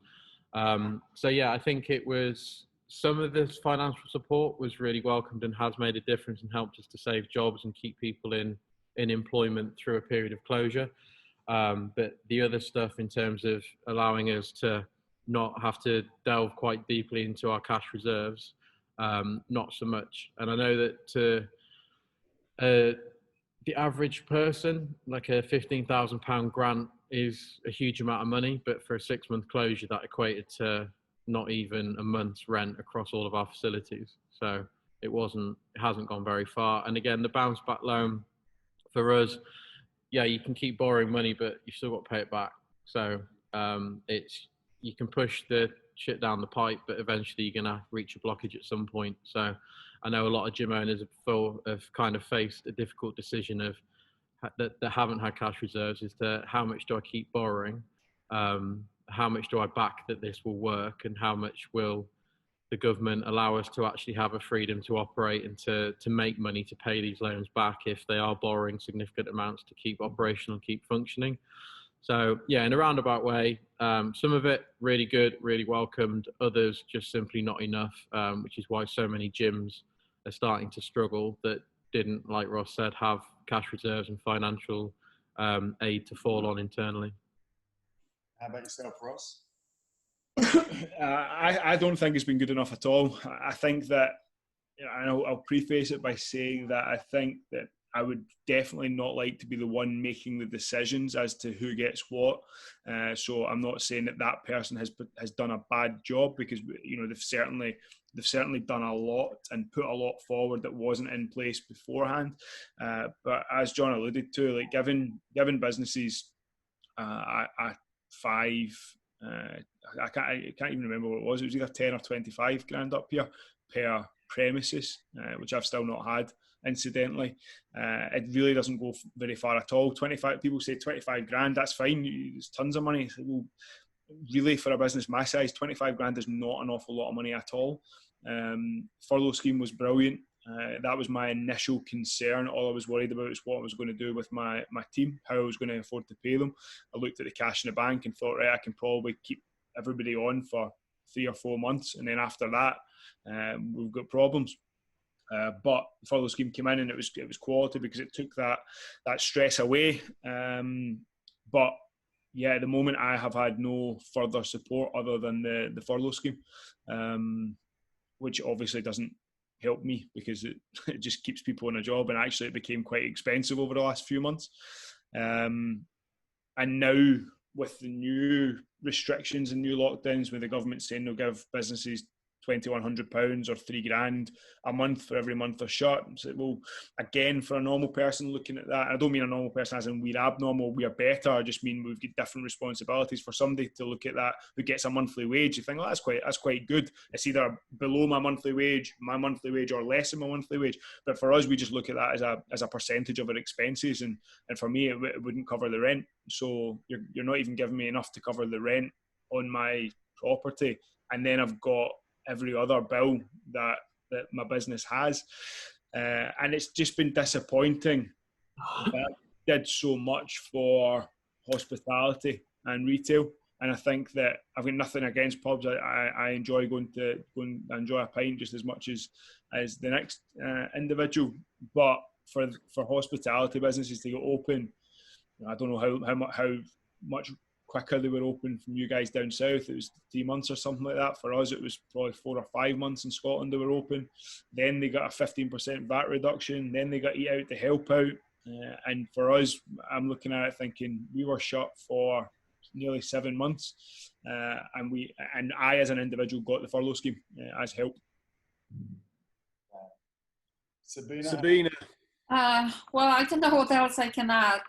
So yeah, I think it was, some of this financial support was really welcomed and has made a difference and helped us to save jobs and keep people in employment through a period of closure. But the other stuff in terms of allowing us to not have to delve quite deeply into our cash reserves, not so much. And I know that to the average person, like a £15,000 grant is a huge amount of money, but for a 6-month closure, that equated to not even a month's rent across all of our facilities. So it hasn't gone very far. And again, the bounce back loan for us, yeah, you can keep borrowing money, but you've still got to pay it back. So you can push the shit down the pipe, but eventually you're going to reach a blockage at some point. So I know a lot of gym owners have kind of faced a difficult decision of that haven't had cash reserves as to how much do I keep borrowing, how much do I back that this will work, and how much will the government allow us to actually have a freedom to operate and to make money to pay these loans back if they are borrowing significant amounts to keep operational and keep functioning. So yeah, in a roundabout way, some of it really good, really welcomed, others just simply not enough, which is why so many gyms are starting to struggle that didn't, like Ross said, have cash reserves and financial aid to fall on internally. How about yourself, Ross? I don't think it's been good enough at all. I think that, I'll preface it by saying that I think that I would definitely not like to be the one making the decisions as to who gets what. So I'm not saying that person has done a bad job, because they've certainly done a lot and put a lot forward that wasn't in place beforehand. But as John alluded to, like giving businesses a I can't even remember what it was. It was either 10 or 25 grand up here per premises, which I've still not had, incidentally. It really doesn't go very far at all. 25 people say 25 grand, that's fine. It's tons of money. Well, really, for a business my size, 25 grand is not an awful lot of money at all. Furlough scheme was brilliant. That was my initial concern. All I was worried about was what I was going to do with my team, how I was going to afford to pay them. I looked at the cash in the bank and thought, right, I can probably keep everybody on for 3 or 4 months, and then after that, we've got problems. But the furlough scheme came in, and it was quality because it took that stress away. But yeah, at the moment I have had no further support other than the furlough scheme, which obviously doesn't help me because it just keeps people in a job, and actually it became quite expensive over the last few months. And now with the new restrictions and new lockdowns, where the government's saying they'll give businesses £2,100 or £3,000 a month for every month they're shut. So, well, again, for a normal person looking at that, I don't mean a normal person as in we're abnormal, we are better. I just mean we've got different responsibilities. For somebody to look at that who gets a monthly wage, you think, oh, that's quite good. It's either below my monthly wage, or less than my monthly wage. But for us, we just look at that as a percentage of our expenses, and for me, it wouldn't cover the rent. So you're not even giving me enough to cover the rent on my property, and then I've got every other bill that my business has, and it's just been disappointing. I did so much for hospitality and retail, and I think that I've got nothing against pubs. I enjoy going and enjoy a pint just as much as the next individual, but for hospitality businesses to get open, I don't know how much quicker they were open from you guys down south. It was 3 months or something like that. For us, it was probably 4 or 5 months in Scotland they were open. Then they got a 15% VAT reduction. Then they got Eat Out to help out. And for us, I'm looking at it thinking we were shut for nearly 7 months, and I, as an individual, got the furlough scheme as help. Sabina. Well, I don't know what else I can add.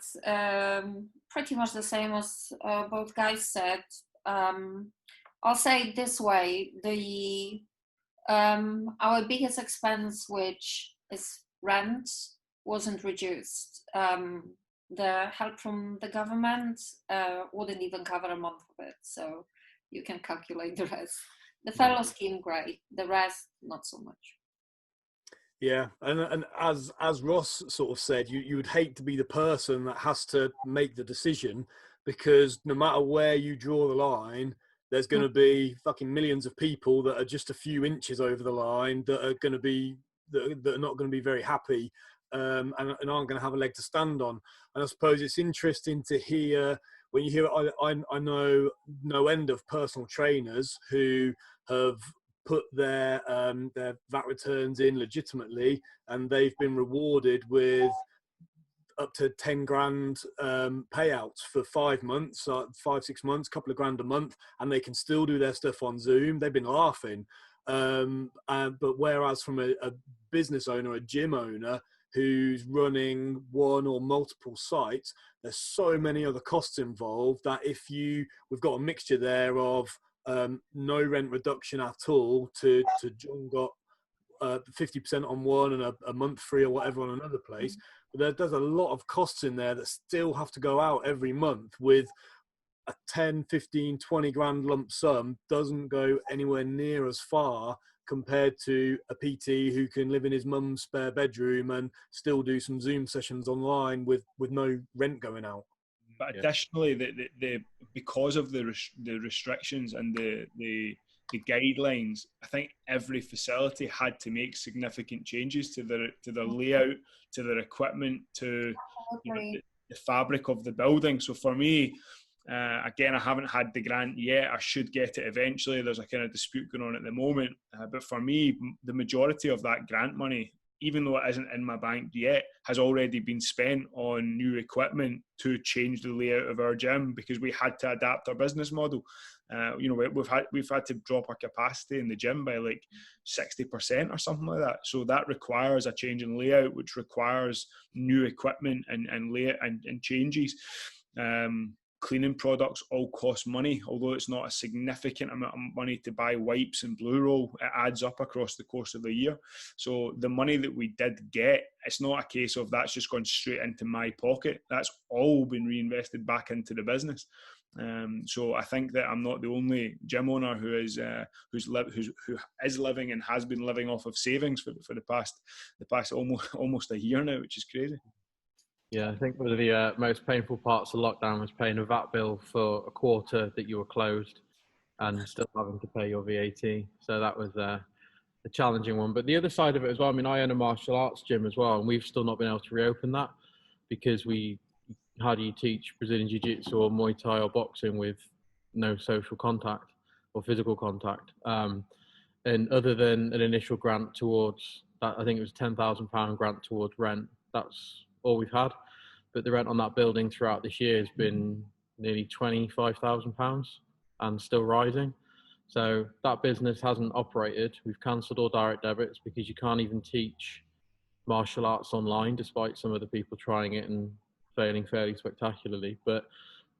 Pretty much the same as both guys said. I'll say it this way: our biggest expense, which is rent, wasn't reduced. The help from the government wouldn't even cover a month of it, so you can calculate the rest. The furlough scheme, great. The rest, not so much. Yeah, and as Ross sort of said, you would hate to be the person that has to make the decision, because no matter where you draw the line, there's going to be fucking millions of people that are just a few inches over the line that are going to be that are not going to be very happy, and aren't going to have a leg to stand on. And I suppose it's interesting to hear when you hear. I know no end of personal trainers who have put their VAT returns in legitimately, and they've been rewarded with up to 10 grand payouts for 5 months, 5-6 months, couple of grand a month, and they can still do their stuff on Zoom. They've been laughing. But whereas from a business owner, a gym owner who's running one or multiple sites, there's so many other costs involved that we've got a mixture there of no rent reduction at all to John got 50% on one and a month free or whatever on another place. But there's a lot of costs in there that still have to go out every month, with a 10, 15, 20 grand lump sum doesn't go anywhere near as far compared to a PT who can live in his mum's spare bedroom and still do some Zoom sessions online with no rent going out. But additionally, the because of the restrictions and the guidelines, I think every facility had to make significant changes to their layout, to their equipment, to the fabric of the building. So for me, again, I haven't had the grant yet. I should get it eventually. There's a kind of dispute going on at the moment. But for me, the majority of that grant money, even though it isn't in my bank yet, has already been spent on new equipment to change the layout of our gym, because we had to adapt our business model. We've had to drop our capacity in the gym by like 60% or something like that. So that requires a change in layout, which requires new equipment and layout and changes. Cleaning products all cost money, although it's not a significant amount of money to buy wipes and Blue Roll. It adds up across the course of the year. So the money that we did get, it's not a case of that's just gone straight into my pocket. That's all been reinvested back into the business. So I think that I'm not the only gym owner who is living and has been living off of savings for the past almost a year now, which is crazy. Yeah, I think one of the most painful parts of lockdown was paying a VAT bill for a quarter that you were closed and still having to pay your VAT. So that was a challenging one. But the other side of it as well, I mean, I own a martial arts gym as well, and we've still not been able to reopen that because how do you teach Brazilian Jiu-Jitsu or Muay Thai or boxing with no social contact or physical contact? And other than an initial grant towards that, I think it was £10,000 grant towards rent, that's all we've had. But the rent on that building throughout this year has been nearly £25,000 and still rising. So that business hasn't operated. We've cancelled all direct debits because you can't even teach martial arts online, despite some of the people trying it and failing fairly spectacularly. But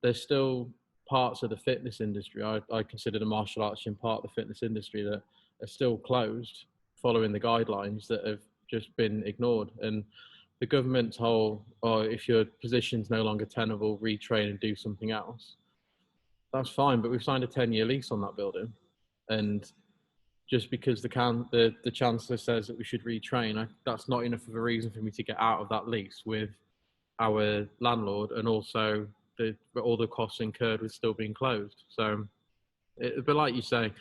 there's still parts of the fitness industry, I consider the martial arts gym part of the fitness industry, that are still closed following the guidelines that have just been ignored. And the government's whole, if your position's no longer tenable, retrain and do something else, that's fine. But we've signed a 10-year lease on that building. And just because the chancellor says that we should retrain, that's not enough of a reason for me to get out of that lease with our landlord, and also all the costs incurred with still being closed. So, but like you say,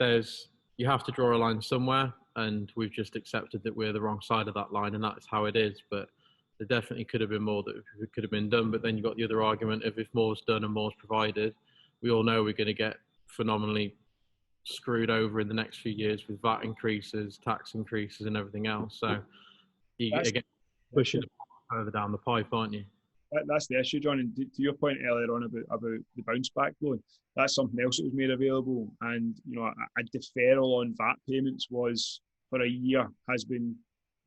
you have to draw a line somewhere, and we've just accepted that we're the wrong side of that line, and that's how it is. But there definitely could have been more that could have been done. But then you've got the other argument of if more's done and more's provided, we all know we're going to get phenomenally screwed over in the next few years with VAT increases, tax increases, and everything else. So you again pushing. further down the pipe, aren't you? That's the issue, John. And to your point earlier on about the bounce back loan, that's something else that was made available. And a deferral on VAT payments was for a year has been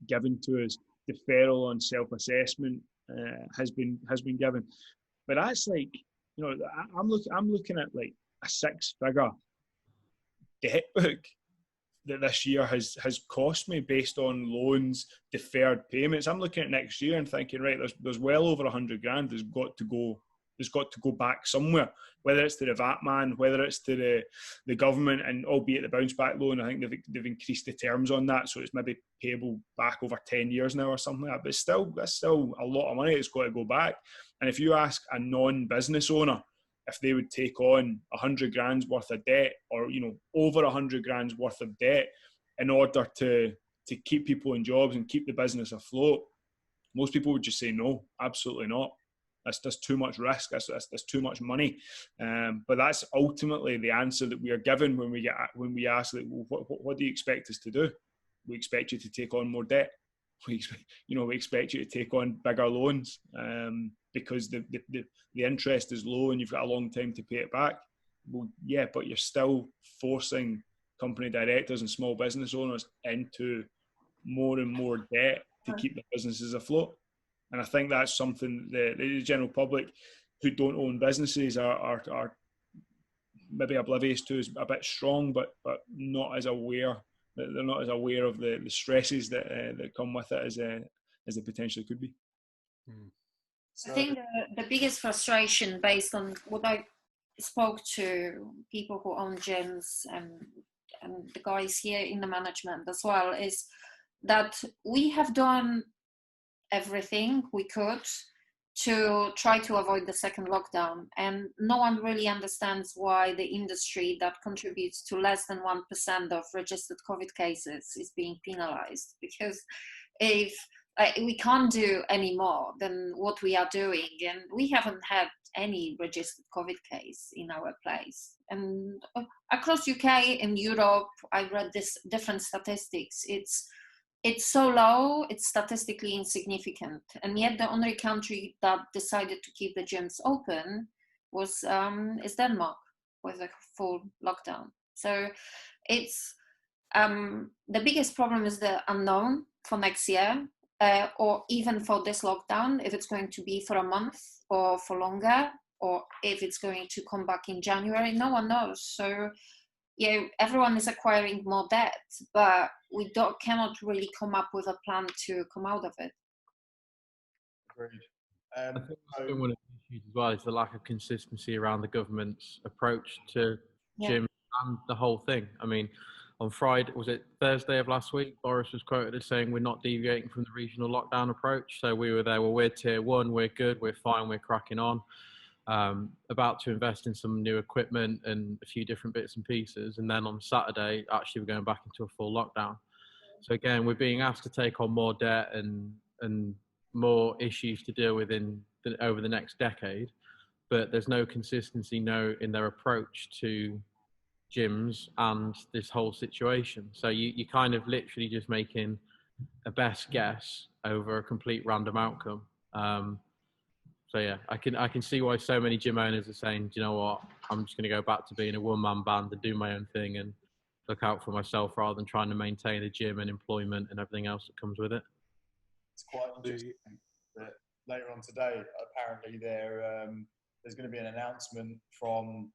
given to us. Deferral on self-assessment has been given. But that's like, I'm looking at like a 6-figure debt book that this year has cost me based on loans, deferred payments. I'm looking at next year and thinking, right, there's well over 100 grand that's got to go back somewhere, whether it's to the VAT man, whether it's to the government, and albeit the bounce back loan, I think they've increased the terms on that, so it's maybe payable back over 10 years now or something like that. But that's still a lot of money that's got to go back. And if you ask a non-business owner if they would take on 100 grand's worth of debt, or over 100 grand's worth of debt, in order to keep people in jobs and keep the business afloat, most people would just say no, absolutely not. That's too much risk. That's too much money. But that's ultimately the answer that we are given when we ask, like, well, what do you expect us to do? We expect you to take on more debt. We expect you to take on bigger loans because the interest is low and you've got a long time to pay it back. Well, yeah, but you're still forcing company directors and small business owners into more and more debt to keep their businesses afloat. And I think that's something that the general public who don't own businesses are maybe oblivious to, is a bit strong, but not as aware. They're not as aware of the stresses that come with it as they potentially could be. I think the biggest frustration, based on what I spoke to people who own gyms and the guys here in the management as well, is that we have done everything we could to try to avoid the second lockdown, and no one really understands why the industry that contributes to less than 1% of registered COVID cases is being penalized. Because if we can't do any more than what we are doing, and we haven't had any registered COVID case in our place. And across UK and Europe, I read this different statistics. It's so low, it's statistically insignificant. And yet the only country that decided to keep the gyms open is Denmark, with a full lockdown. So it's the biggest problem is the unknown for next year, or even for this lockdown, if it's going to be for a month or for longer, or if it's going to come back in January, no one knows. So everyone is acquiring more debt, but we cannot really come up with a plan to come out of it. Agreed. I think that's been one of the issues as well, is the lack of consistency around the government's approach to gyms and the whole thing. I mean, on Friday, was it Thursday of last week, Boris was quoted as saying we're not deviating from the regional lockdown approach. So we were there, well, we're tier 1, we're good, we're fine, we're cracking on. About to invest in some new equipment and a few different bits and pieces. And then on Saturday, actually, we're going back into a full lockdown. So again, we're being asked to take on more debt and more issues to deal with over the next decade. But there's no consistency in their approach to gyms and this whole situation. So you kind of literally just making a best guess over a complete random outcome. So yeah, I can see why so many gym owners are saying, do you know what, I'm just going to go back to being a one-man band and do my own thing and look out for myself rather than trying to maintain a gym and employment and everything else that comes with it. It's quite interesting that later on today, apparently there's going to be an announcement from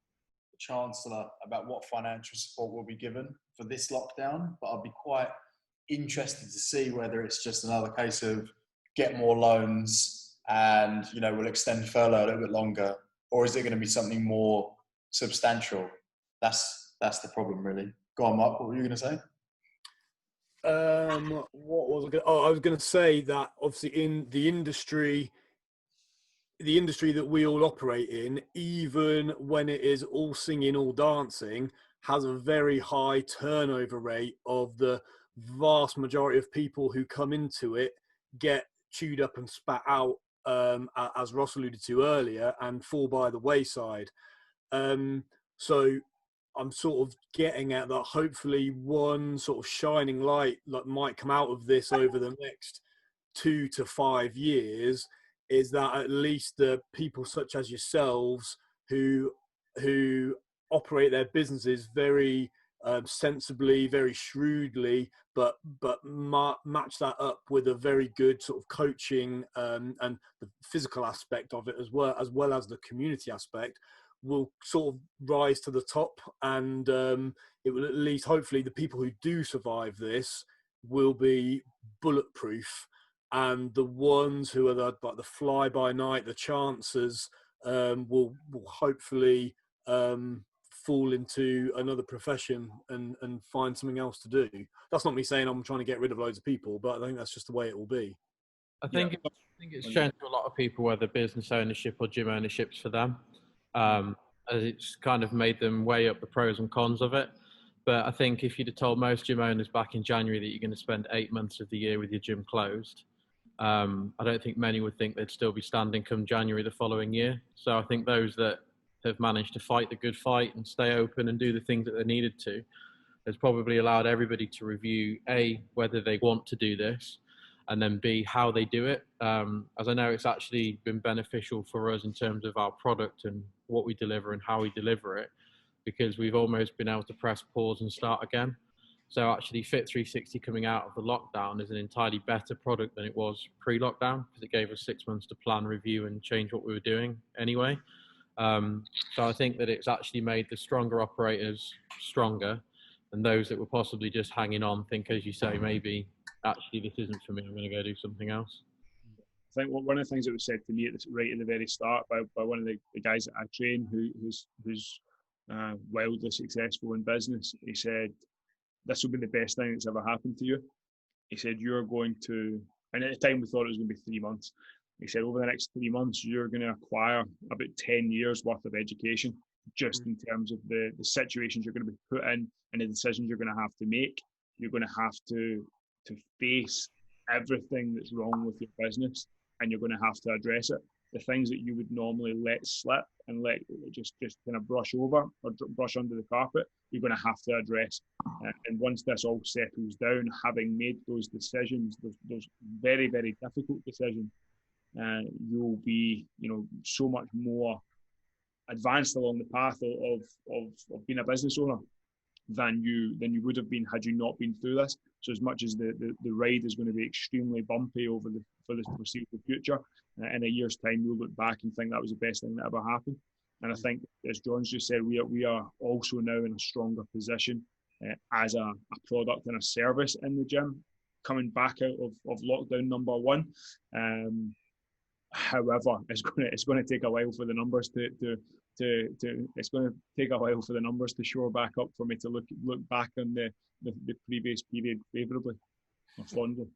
the Chancellor about what financial support will be given for this lockdown, but I'll be quite interested to see whether it's just another case of get more loans and we'll extend furlough a little bit longer, or is it going to be something more substantial? That's the problem, really. Go on, Mark, what were you going to say? What was I going to... I was going to say that obviously in the industry that we all operate in, even when it is all singing, all dancing, has a very high turnover rate of the vast majority of people who come into it get chewed up and spat out, as Ross alluded to earlier, and fall by the wayside. So I'm sort of getting at that hopefully one sort of shining light that might come out of this over the next 2 to 5 years is that at least the people such as yourselves who operate their businesses very sensibly, very shrewdly, but match that up with a very good sort of coaching and the physical aspect of it as well as the community aspect, will sort of rise to the top. And it will, at least hopefully, the people who do survive this will be bulletproof, and the ones who are the fly by night, the chancers, will hopefully fall into another profession and find something else to do. That's not me saying I'm trying to get rid of loads of people, but I think that's just the way it will be. I think it's shown to a lot of people whether business ownership or gym ownership's for them, as it's kind of made them weigh up the pros and cons of it. But I think if you'd have told most gym owners back in January that you're going to spend 8 months of the year with your gym closed, I don't think many would think they'd still be standing come January the following year. So I think those that have managed to fight the good fight and stay open and do the things that they needed to has probably allowed everybody to review A, whether they want to do this, and then B, how they do it. As I know, it's actually been beneficial for us in terms of our product and what we deliver and how we deliver it, because we've almost been able to press pause and start again. So actually Fit 360 coming out of the lockdown is an entirely better product than it was pre-lockdown, because it gave us 6 months to plan, review and change what we were doing anyway. So I think that it's actually made the stronger operators stronger, and those that were possibly just hanging on think, as you say, maybe actually this isn't for me, I'm going to go do something else. I think one of the things that was said to me right at the very start by one of the guys that I train who's wildly successful in business, he said, this will be the best thing that's ever happened to you. He said, you're going to, and at the time we thought it was going to be 3 months. He said, over the next 3 months, you're going to acquire about 10 years worth of education, just in terms of the situations you're going to be put in and the decisions you're going to have to make. You're going to have to face everything that's wrong with your business, and you're going to have to address it. The things that you would normally let slip and let just kind of brush over or brush under the carpet, you're going to have to address. And once this all settles down, having made those decisions, those very, very difficult decisions, you'll be, so much more advanced along the path of being a business owner than you would have been had you not been through this. So as much as the ride is going to be extremely bumpy for the foreseeable future, in a year's time you'll look back and think that was the best thing that ever happened. And I think, as John's just said, we are also now in a stronger position as a product and a service in the gym, coming back out of lockdown number one. However, it's going to take a while for the numbers to shore back up for me to look back on the previous period favourably or fondly.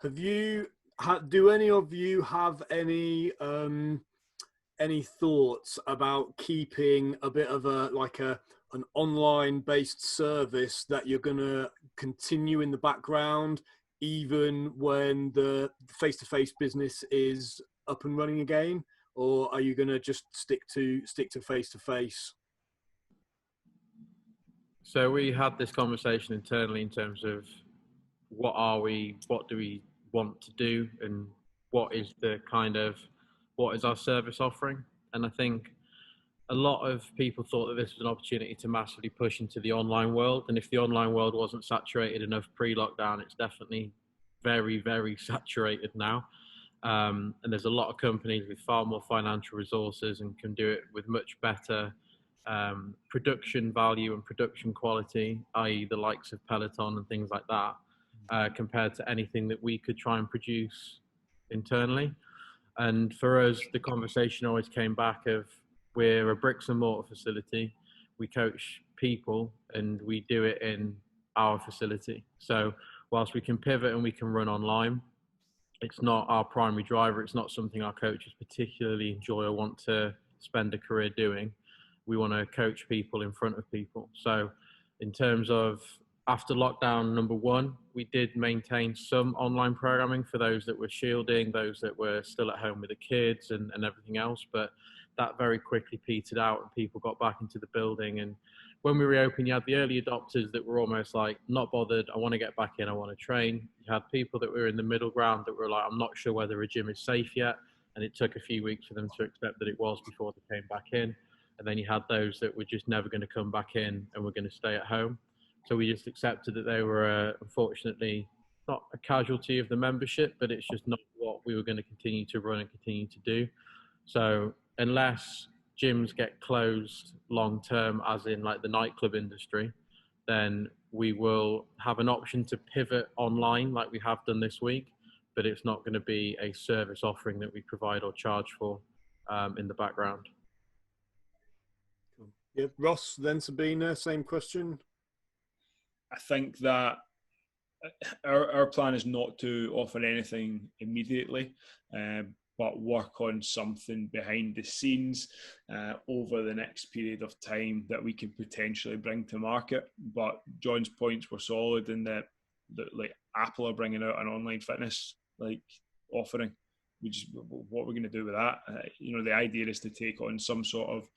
Do any of you have any thoughts about keeping a bit of an online based service that you're going to continue in the background even when the face-to-face business is up and running again, or are you going to just stick to face-to-face? So we had this conversation internally in terms of what do we want to do, and what is our service offering. And I think a lot of people thought that this was an opportunity to massively push into the online world. And if the online world wasn't saturated enough pre-lockdown, it's definitely very, very saturated now. And there's a lot of companies with far more financial resources and can do it with much better production value and production quality, i.e. the likes of Peloton and things like that, compared to anything that we could try and produce internally. And for us, the conversation always came back of, we're a bricks and mortar facility. We coach people and we do it in our facility. So whilst we can pivot and we can run online, it's not our primary driver. It's not something our coaches particularly enjoy or want to spend a career doing. We want to coach people in front of people. So in terms of after lockdown number one, we did maintain some online programming for those that were shielding, those that were still at home with the kids and everything else. But that very quickly petered out and people got back into the building, and when we reopened, you had the early adopters that were almost like, not bothered, I want to get back in, I want to train. You had people that were in the middle ground that were like, I'm not sure whether a gym is safe yet. And it took a few weeks for them to accept that it was before they came back in. And then you had those that were just never going to come back in and were going to stay at home. So we just accepted that they were, unfortunately, not a casualty of the membership, but it's just not what we were going to continue to run and continue to do. So unless gyms get closed long term, as in like the nightclub industry, then we will have an option to pivot online like we have done this week, but it's not going to be a service offering that we provide or charge for in the background. Yeah, Ross, then Sabina, same question. I think that our plan is not to offer anything immediately, but work on something behind the scenes over the next period of time that we can potentially bring to market. But John's points were solid in that like Apple are bringing out an online fitness like offering. What we're going to do with that? The idea is to take online some sort of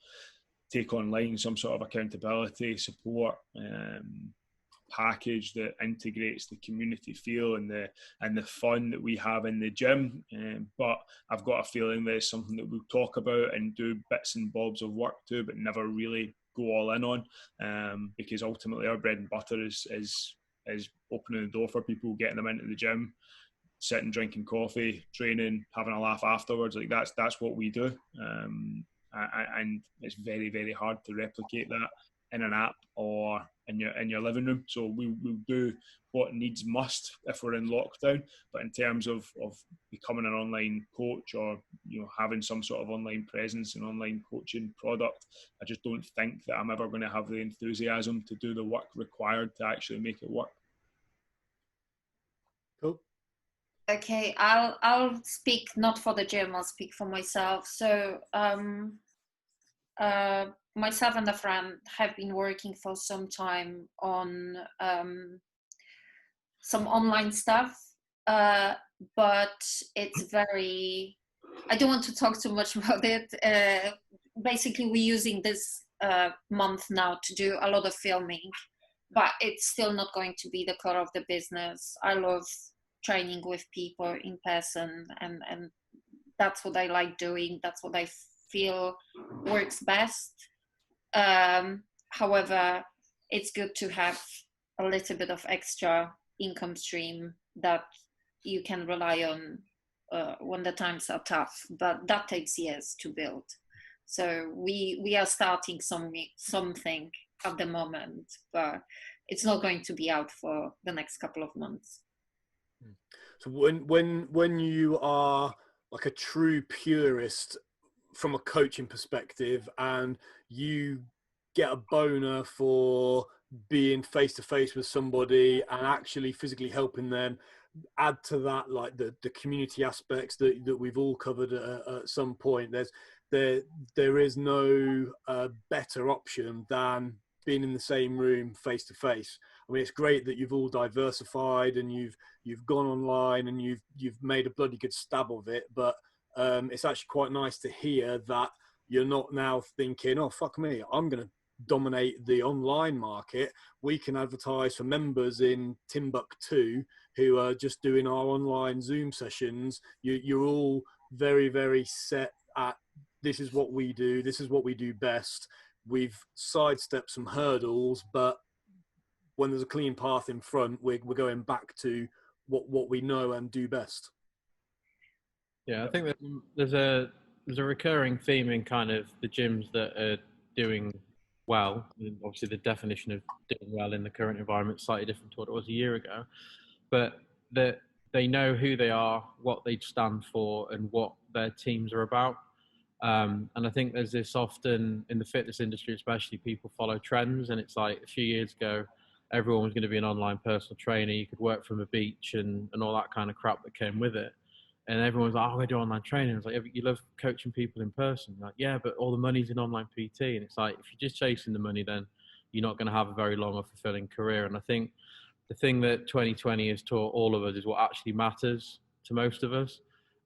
accountability support package that integrates the community feel and the fun that we have in the gym. But I've got a feeling that it's something that we'll talk about and do bits and bobs of work to, but never really go all in on, because ultimately our bread and butter is opening the door for people, getting them into the gym, sitting, drinking coffee, training, having a laugh afterwards. Like that's what we do. And it's very, very hard to replicate that in an app or in your living room. So we'll do what needs must if we're in lockdown. But in terms of becoming an online coach or having some sort of online presence and online coaching product, I just don't think that I'm ever going to have the enthusiasm to do the work required to actually make it work. Cool. Okay, I'll speak not for the gym, I'll speak for myself. So myself and a friend have been working for some time on some online stuff, but it's very, I don't want to talk too much about it. Basically, we're using this month now to do a lot of filming, but it's still not going to be the core of the business. I love training with people in person, and that's what I like doing. That's what I feel works best. However, it's good to have a little bit of extra income stream that you can rely on when the times are tough, but that takes years to build. So we are starting something at the moment, but it's not going to be out for the next couple of months. So when you are like a true purist from a coaching perspective and you get a boner for being face to face with somebody and actually physically helping them, add to that like the community aspects that we've all covered at some point, there is no better option than being in the same room face to face. I mean, it's great that you've all diversified and you've gone online and you've made a bloody good stab of it, but it's actually quite nice to hear that you're not now thinking, oh, fuck me, I'm going to dominate the online market. We can advertise for members in Timbuktu who are just doing our online Zoom sessions. You're all very, very set at this is what we do. This is what we do best. We've sidestepped some hurdles, but when there's a clean path in front, we're going back to what we know and do best. Yeah, I think that there's a recurring theme in kind of the gyms that are doing well. And obviously, the definition of doing well in the current environment is slightly different to what it was a year ago, but that they know who they are, what they stand for, and what their teams are about. And I think there's this often in the fitness industry, especially, people follow trends, and it's like a few years ago, everyone was going to be an online personal trainer. You could work from a beach and all that kind of crap that came with it. And everyone's like, oh, I do online training. It's like, you love coaching people in person. Like, yeah, but all the money's in online PT. And it's like, if you're just chasing the money, then you're not going to have a very long or fulfilling career. And I think the thing that 2020 has taught all of us is what actually matters to most of us.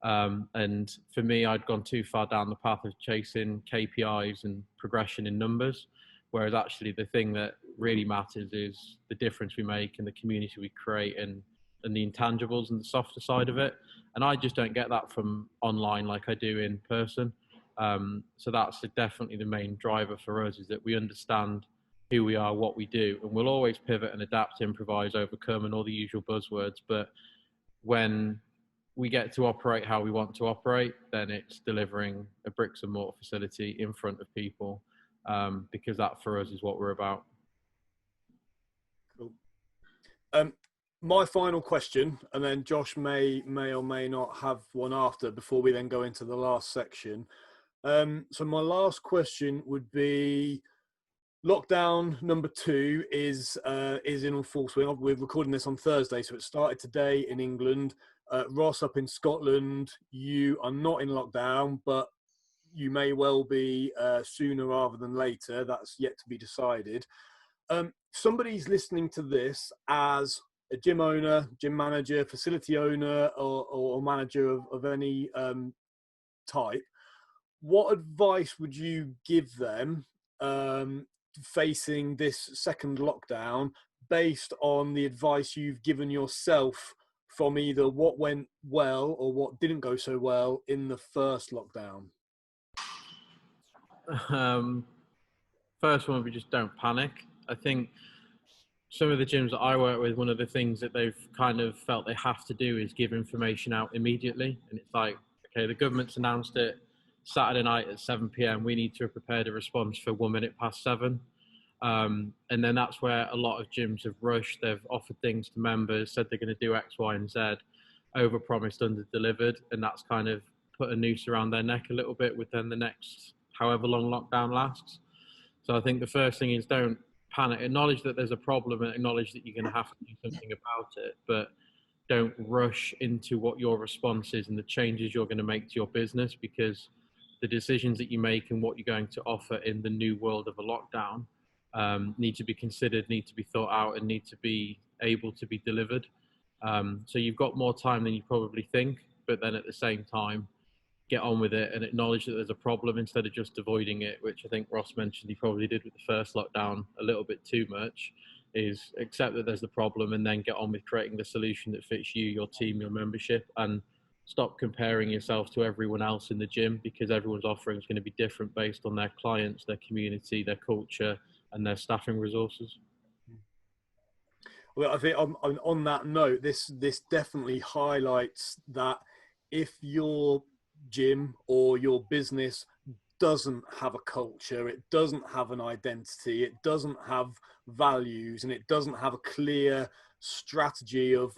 And for me, I'd gone too far down the path of chasing KPIs and progression in numbers. Whereas actually the thing that really matters is the difference we make and the community we create and the intangibles and the softer side of it. And I just don't get that from online like I do in person. So that's definitely the main driver for us, is that we understand who we are, what we do, and we'll always pivot and adapt, improvise, overcome, and all the usual buzzwords. But when we get to operate how we want to operate, then it's delivering a bricks and mortar facility in front of people, because that for us is what we're about. Cool. My final question, and then Josh may or may not have one after, before we then go into the last section. So my last question would be, lockdown number 2 is in full swing. We're recording this on Thursday, so it started today in England. Ross, up in Scotland, you are not in lockdown, but you may well be sooner rather than later. That's yet to be decided. Somebody's listening to this as a gym owner, gym manager, facility owner, or manager of any type. What advice would you give them facing this second lockdown, based on the advice you've given yourself from either what went well or what didn't go so well in the first lockdown? First one would be just don't panic. I think some of the gyms that I work with, one of the things that they've kind of felt they have to do is give information out immediately. And it's like, okay, the government's announced it Saturday night at 7 p.m. We need to have prepared a response for 1 minute past 7. And then that's where a lot of gyms have rushed. They've offered things to members, said they're going to do X, Y, and Z, over-promised, under-delivered, and that's kind of put a noose around their neck a little bit within the next however long lockdown lasts. So I think the first thing is don't panic. Acknowledge that there's a problem and acknowledge that you're going to have to do something about it, but don't rush into what your response is and the changes you're going to make to your business, because the decisions that you make and what you're going to offer in the new world of a lockdown need to be considered, need to be thought out, and need to be able to be delivered. So you've got more time than you probably think, but then at the same time, get on with it and acknowledge that there's a problem instead of just avoiding it, which I think Ross mentioned he probably did with the first lockdown a little bit too much, is accept that there's the problem and then get on with creating the solution that fits you, your team, your membership, and stop comparing yourself to everyone else in the gym, because everyone's offering is going to be different based on their clients, their community, their culture, and their staffing resources. Well, I think on that note, this definitely highlights that if your gym or your business doesn't have a culture, it doesn't have an identity, it doesn't have values, and it doesn't have a clear strategy of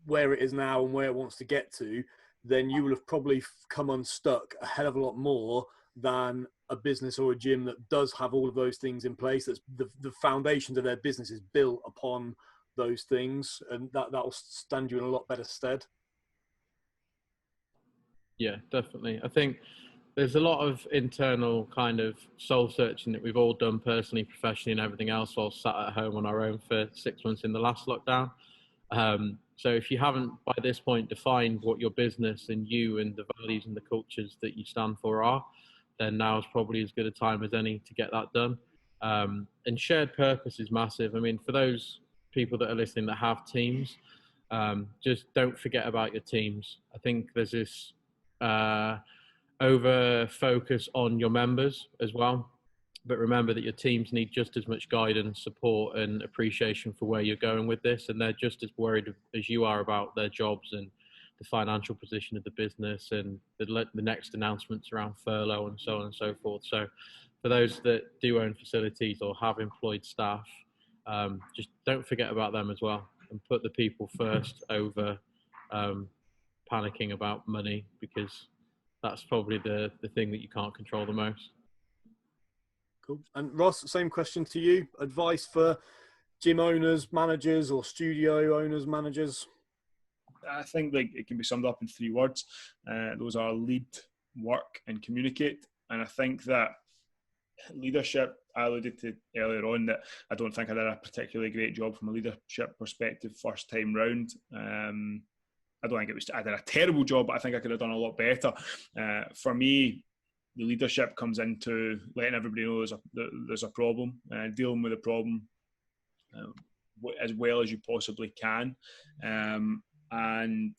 where it is now and where it wants to get to, then you will have probably come unstuck a hell of a lot more than a business or a gym that does have all of those things in place. That's the foundations of their business is built upon those things, and that will stand you in a lot better stead. Yeah, definitely. I think there's a lot of internal kind of soul searching that we've all done personally, professionally, and everything else, while sat at home on our own for 6 months in the last lockdown. So if you haven't by this point defined what your business and you and the values and the cultures that you stand for are, then now is probably as good a time as any to get that done. And shared purpose is massive. I mean, for those people that are listening that have teams, just don't forget about your teams. I think there's this over focus on your members as well, but remember that your teams need just as much guidance, support, and appreciation for where you're going with this, and they're just as worried as you are about their jobs and the financial position of the business and the next announcements around furlough and so on and so forth. So for those that do own facilities or have employed staff, just don't forget about them as well, and put the people first over panicking about money, because that's probably the thing that you can't control the most. Cool. And Ross, same question to you. Advice for gym owners, managers, or studio owners, managers? I think it can be summed up in 3 words. Those are lead, work, and communicate. And I think that leadership, I alluded to earlier on that I don't think I did a particularly great job from a leadership perspective first time round. I don't think I did a terrible job, but I think I could have done a lot better. For me, the leadership comes into letting everybody know there's a problem, dealing with the problem as well as you possibly can, and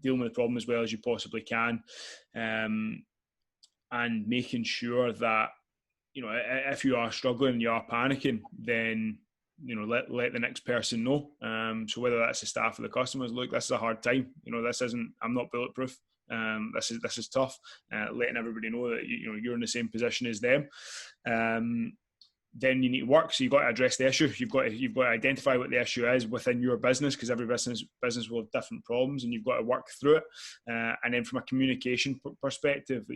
dealing with the problem as well as you possibly can, and making sure that, you know, if you are struggling and you are panicking, then, you know, let the next person know. So whether that's the staff or the customers, look, this is a hard time. You know, I'm not bulletproof. This is tough. Letting everybody know that you're in the same position as them. Then you need to work. So you've got to address the issue. You've got to identify what the issue is within your business, because every business will have different problems, and you've got to work through it. And then from a communication perspective,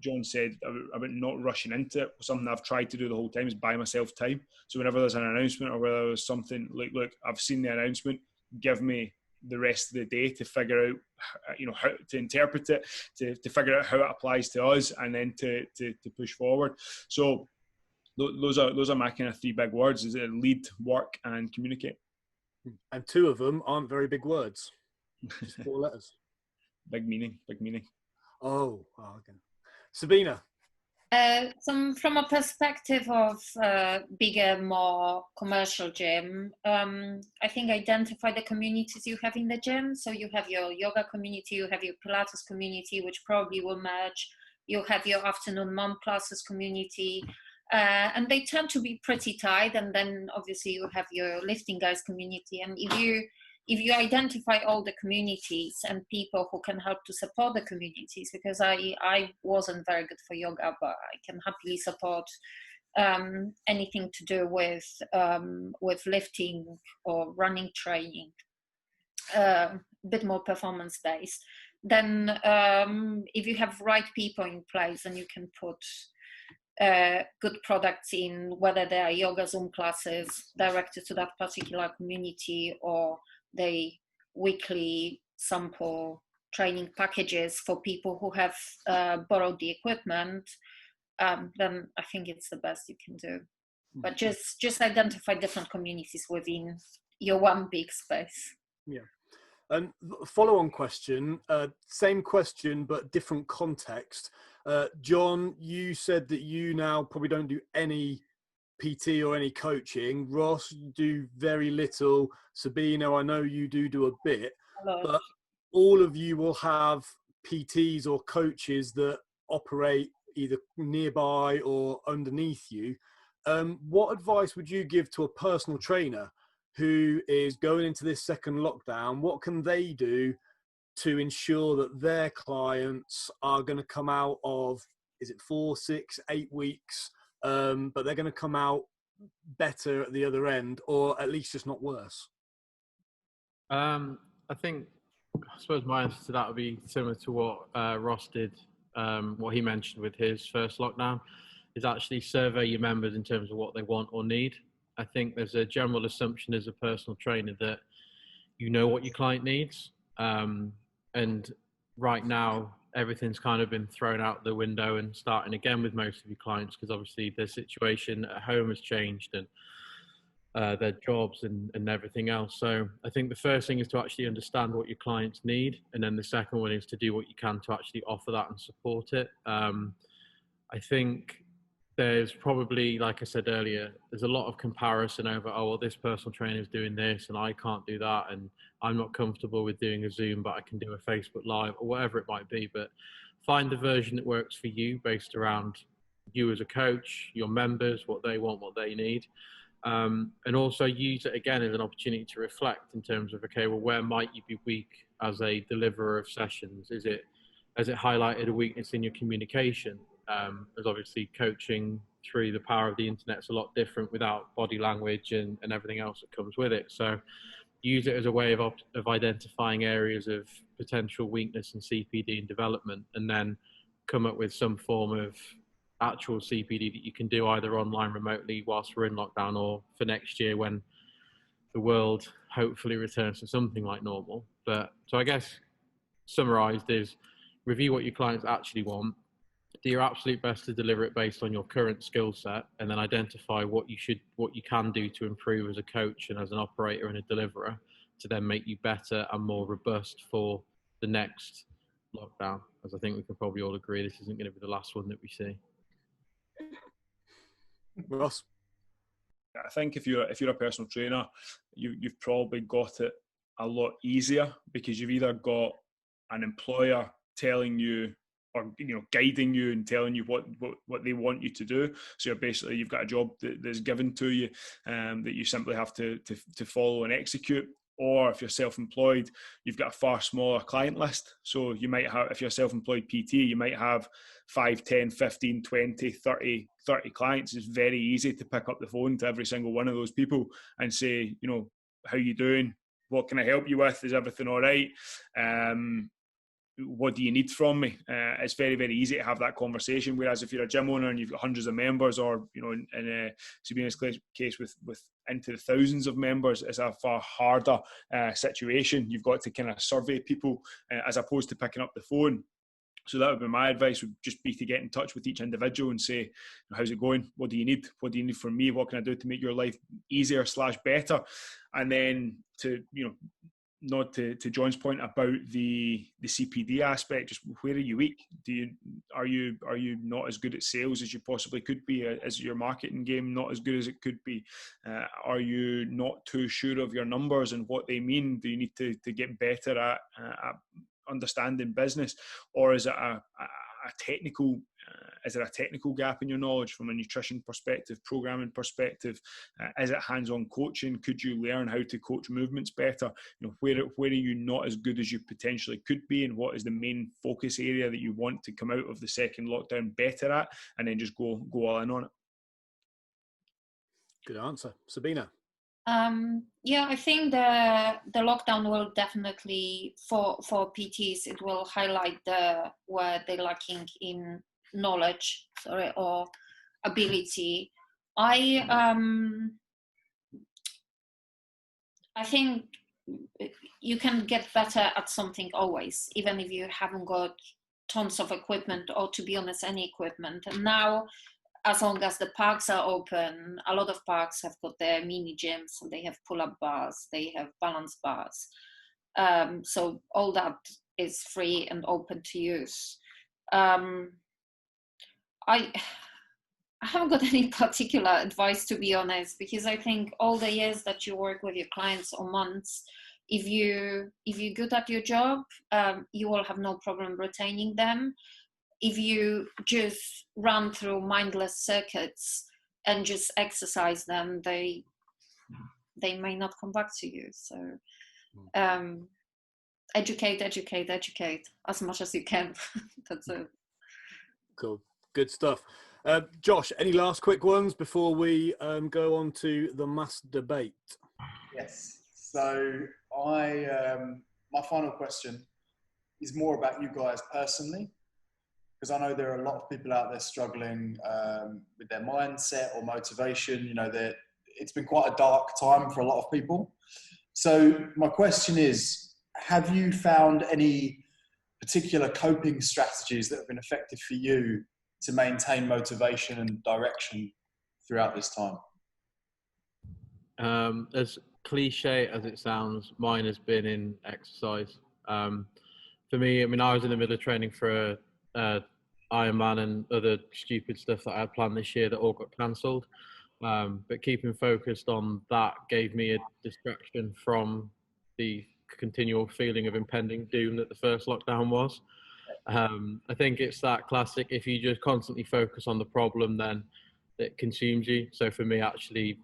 John said about not rushing into it. Something I've tried to do the whole time is buy myself time. So whenever there's an announcement, or whether there's something like, look, I've seen the announcement, give me the rest of the day to figure out, how to interpret it, to figure out how it applies to us, and then to push forward. So those are my kind of three big words: is lead, work, and communicate. And two of them aren't very big words. Just 4 letters. Big meaning. Oh, okay. Sabina. From a perspective of bigger, more commercial gym, I think identify the communities you have in the gym. So you have your yoga community, you have your Pilates community, which probably will merge. You have your afternoon mom classes community, and they tend to be pretty tight. And then obviously you have your lifting guys community. And if you identify all the communities and people who can help to support the communities, because I wasn't very good for yoga, but I can happily support anything to do with lifting or running training, a bit more performance based. Then if you have right people in place, and you can put good products in, whether they are yoga Zoom classes directed to that particular community, or they weekly sample training packages for people who have borrowed the equipment, then I think it's the best you can do. But just identify different communities within your one big space. Yeah. And follow-on question, same question but different context. John, you said that you now probably don't do any PT or any coaching. Ross, you do very little. Sabina, I know you do a bit. Hello. But all of you will have PTs or coaches that operate either nearby or underneath you. What advice would you give to a personal trainer who is going into this second lockdown? What can they do to ensure that their clients are going to come out of, is it 4, 6, 8 weeks, but they're going to come out better at the other end, or at least just not worse? I suppose my answer to that would be similar to what Ross did, what he mentioned with his first lockdown, is actually survey your members in terms of what they want or need. I think there's a general assumption as a personal trainer that you know what your client needs. And right now, everything's kind of been thrown out the window and starting again with most of your clients, because obviously their situation at home has changed, and their jobs and everything else. So I think the first thing is to actually understand what your clients need. And then the second one is to do what you can to actually offer that and support it. I think there's probably, like I said earlier, there's a lot of comparison over, oh, well, this personal trainer is doing this and I can't do that, and I'm not comfortable with doing a Zoom, but I can do a Facebook Live, or whatever it might be. But find the version that works for you based around you as a coach, your members, what they want, what they need. And also use it again as an opportunity to reflect in terms of, okay, well, where might you be weak as a deliverer of sessions? Has it highlighted a weakness in your communication? As obviously coaching through the power of the internet is a lot different without body language and everything else that comes with it. So use it as a way of identifying areas of potential weakness in CPD and development, and then come up with some form of actual CPD that you can do either online, remotely, whilst we're in lockdown, or for next year when the world hopefully returns to something like normal. But so I guess summarized is review what your clients actually want, do your absolute best to deliver it based on your current skill set, and then identify what you can do to improve as a coach and as an operator and a deliverer to then make you better and more robust for the next lockdown, as I think we can probably all agree this isn't going to be the last one that we see. Ross? I think if you're a personal trainer, you've probably got it a lot easier, because you've either got an employer telling you, or guiding you and telling you what they want you to do. So you've got a job that's given to you, that you simply have to follow and execute. Or if you're self-employed, you've got a far smaller client list. So you might have, if you're a self-employed PT, you might have 5, 10, 15, 20, 30 clients. It's very easy to pick up the phone to every single one of those people and say, how you doing? What can I help you with? Is everything all right? What do you need from me? It's very, very easy to have that conversation. Whereas if you're a gym owner and you've got hundreds of members, or in Sabina's case with into the thousands of members, it's a far harder situation. You've got to kind of survey people as opposed to picking up the phone. So that would be my advice, would just be to get in touch with each individual and say, how's it going? What do you need? What do you need from me? What can I do to make your life easier / better? And then to, not to John's point about the CPD aspect, just where are you weak? Are you not as good at sales as you possibly could be? Is your marketing game not as good as it could be? Are you not too sure of your numbers and what they mean? Do you need to get better at understanding business? Or is it a technical is there a technical gap in your knowledge from a nutrition perspective, programming perspective? Is it hands-on coaching? Could you learn how to coach movements better? Where are you not as good as you potentially could be, and what is the main focus area that you want to come out of the second lockdown better at, and then just go all in on it? Good answer. Sabina? I think the lockdown will definitely, for PTs, it will highlight where they're lacking in knowledge, or ability. I think you can get better at something always, even if you haven't got tons of equipment, or, to be honest, any equipment. And now, as long as the parks are open, a lot of parks have got their mini gyms, and they have pull-up bars, they have balance bars. So all that is free and open to use. I haven't got any particular advice, to be honest, because I think all the years that you work with your clients, or months, if you're good at your job, you will have no problem retaining them. If you just run through mindless circuits and just exercise them, they may not come back to you. So educate as much as you can. That's it. Cool. Good stuff. Josh, any last quick ones before we go on to the mass debate? Yes. So my final question is more about you guys personally, because I know there are a lot of people out there struggling with their mindset or motivation. It's been quite a dark time for a lot of people. So my question is, have you found any particular coping strategies that have been effective for you to maintain motivation and direction throughout this time? As cliche as it sounds, mine has been in exercise. For me, I was in the middle of training for Ironman and other stupid stuff that I had planned this year that all got cancelled. But keeping focused on that gave me a distraction from the continual feeling of impending doom that the first lockdown was. I think it's that classic, if you just constantly focus on the problem, then it consumes you. So for me, actually,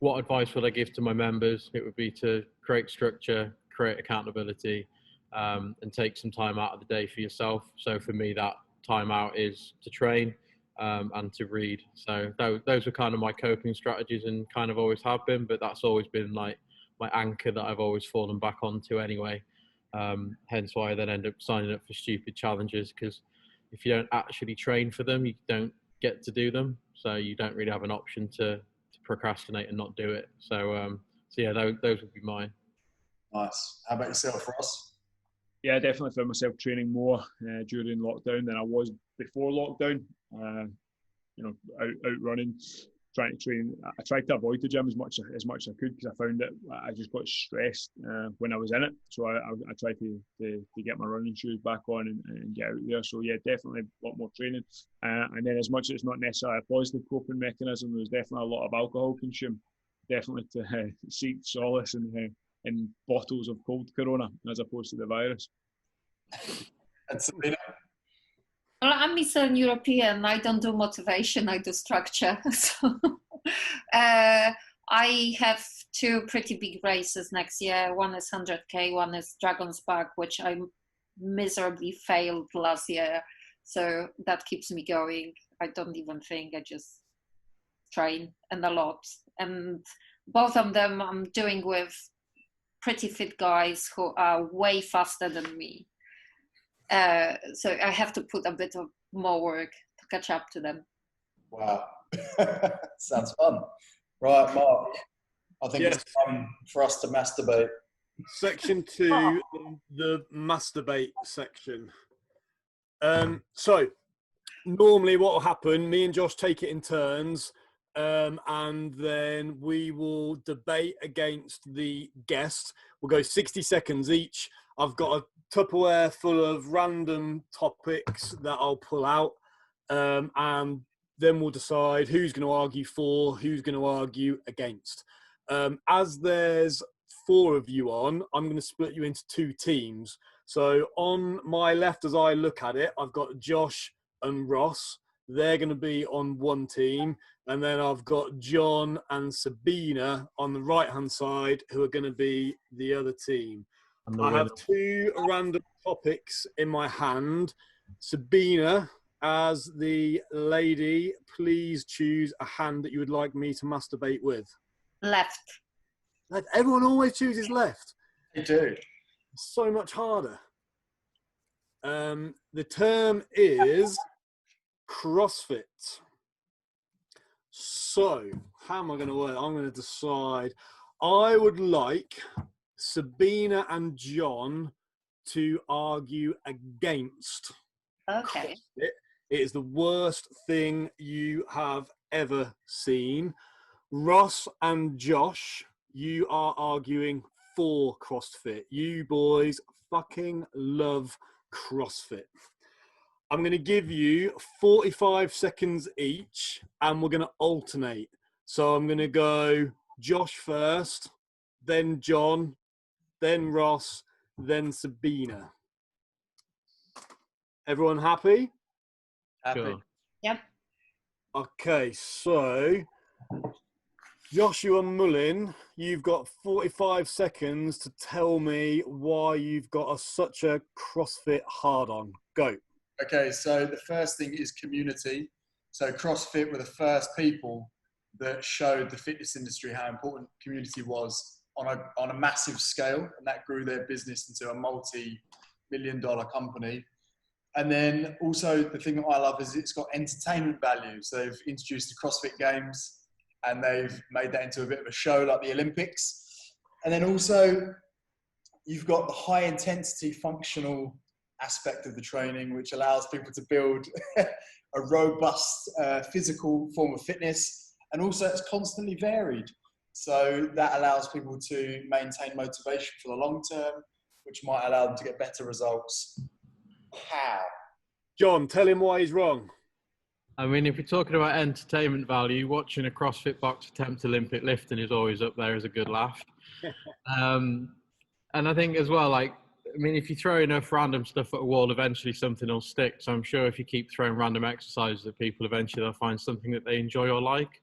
what advice would I give to my members? It would be to create structure, create accountability, and take some time out of the day for yourself. So for me, that time out is to train and to read. So those are kind of my coping strategies, and kind of always have been, but that's always been like my anchor that I've always fallen back onto anyway. Hence why I then end up signing up for stupid challenges, because if you don't actually train for them, you don't get to do them. So you don't really have an option to procrastinate and not do it. So yeah, those would be mine. Nice. How about yourself, Ross? Yeah, I definitely found myself training more during lockdown than I was before lockdown. Out running. trying to train. I tried to avoid the gym as much as I could because I found that I just got stressed when I was in it. So I tried to get my running shoes back on and get out there. So yeah, definitely a lot more training. And then as much as it's not necessarily a positive coping mechanism, there's definitely a lot of alcohol consumed. Definitely to seek solace in bottles of cold Corona as opposed to the virus. And Sabina? Well, I'm Eastern European. I don't do motivation. I do structure. So I have 2 pretty big races next year. One is 100K. One is Dragon's Back, which I miserably failed last year. So that keeps me going. I don't even think. I just train and a lot. And both of them I'm doing with pretty fit guys who are way faster than me. So I have to put a bit of more work to catch up to them. Wow. Sounds fun. Right, Mark. I think Yes. it's time for us to masturbate. Section 2, the masturbate section. So normally what will happen, me and Josh take it in turns, and then we will debate against the guest. We'll go 60 seconds each. I've got a Tupperware full of random topics that I'll pull out, and then we'll decide who's going to argue for, who's going to argue against. As there's 4 of you on, I'm going to split you into 2 teams. So on my left, as I look at it, I've got Josh and Ross. They're going to be on one team. And then I've got John and Sabina on the right-hand side, who are going to be the other team. I have 2 random topics in my hand. Sabina, as the lady, please choose a hand that you would like me to masturbate with. Left. Everyone always chooses left. You do. So much harder. The term is CrossFit. So, how am I going to work? I'm going to decide. I would like Sabina and John to argue against Okay. CrossFit. It is the worst thing you have ever seen. Ross and Josh, you are arguing for CrossFit. You boys fucking love CrossFit. I'm going to give you 45 seconds each, and we're going to alternate. So I'm going to go Josh first, then John, then Ross, then Sabina. Everyone happy? Happy. Sure. Yep. Okay, so Joshua Mullin, you've got 45 seconds to tell me why you've got such a CrossFit hard-on. Go. Okay, so the first thing is community. So CrossFit were the first people that showed the fitness industry how important community was on a massive scale, and that grew their business into a multi-million-dollar company. And then also the thing that I love is it's got entertainment value. So they've introduced the CrossFit Games, and they've made that into a bit of a show like the Olympics. And then also you've got the high intensity functional aspect of the training, which allows people to build a robust physical form of fitness. And also it's constantly varied. So that allows people to maintain motivation for the long term, which might allow them to get better results. How? John, tell him why he's wrong. I mean, if you're talking about entertainment value, watching a CrossFit box attempt Olympic lifting is always up there as a good laugh. And I think as well, like, I mean, if you throw enough random stuff at a wall, eventually something will stick. So I'm sure if you keep throwing random exercises at people, eventually they'll find something that they enjoy or like.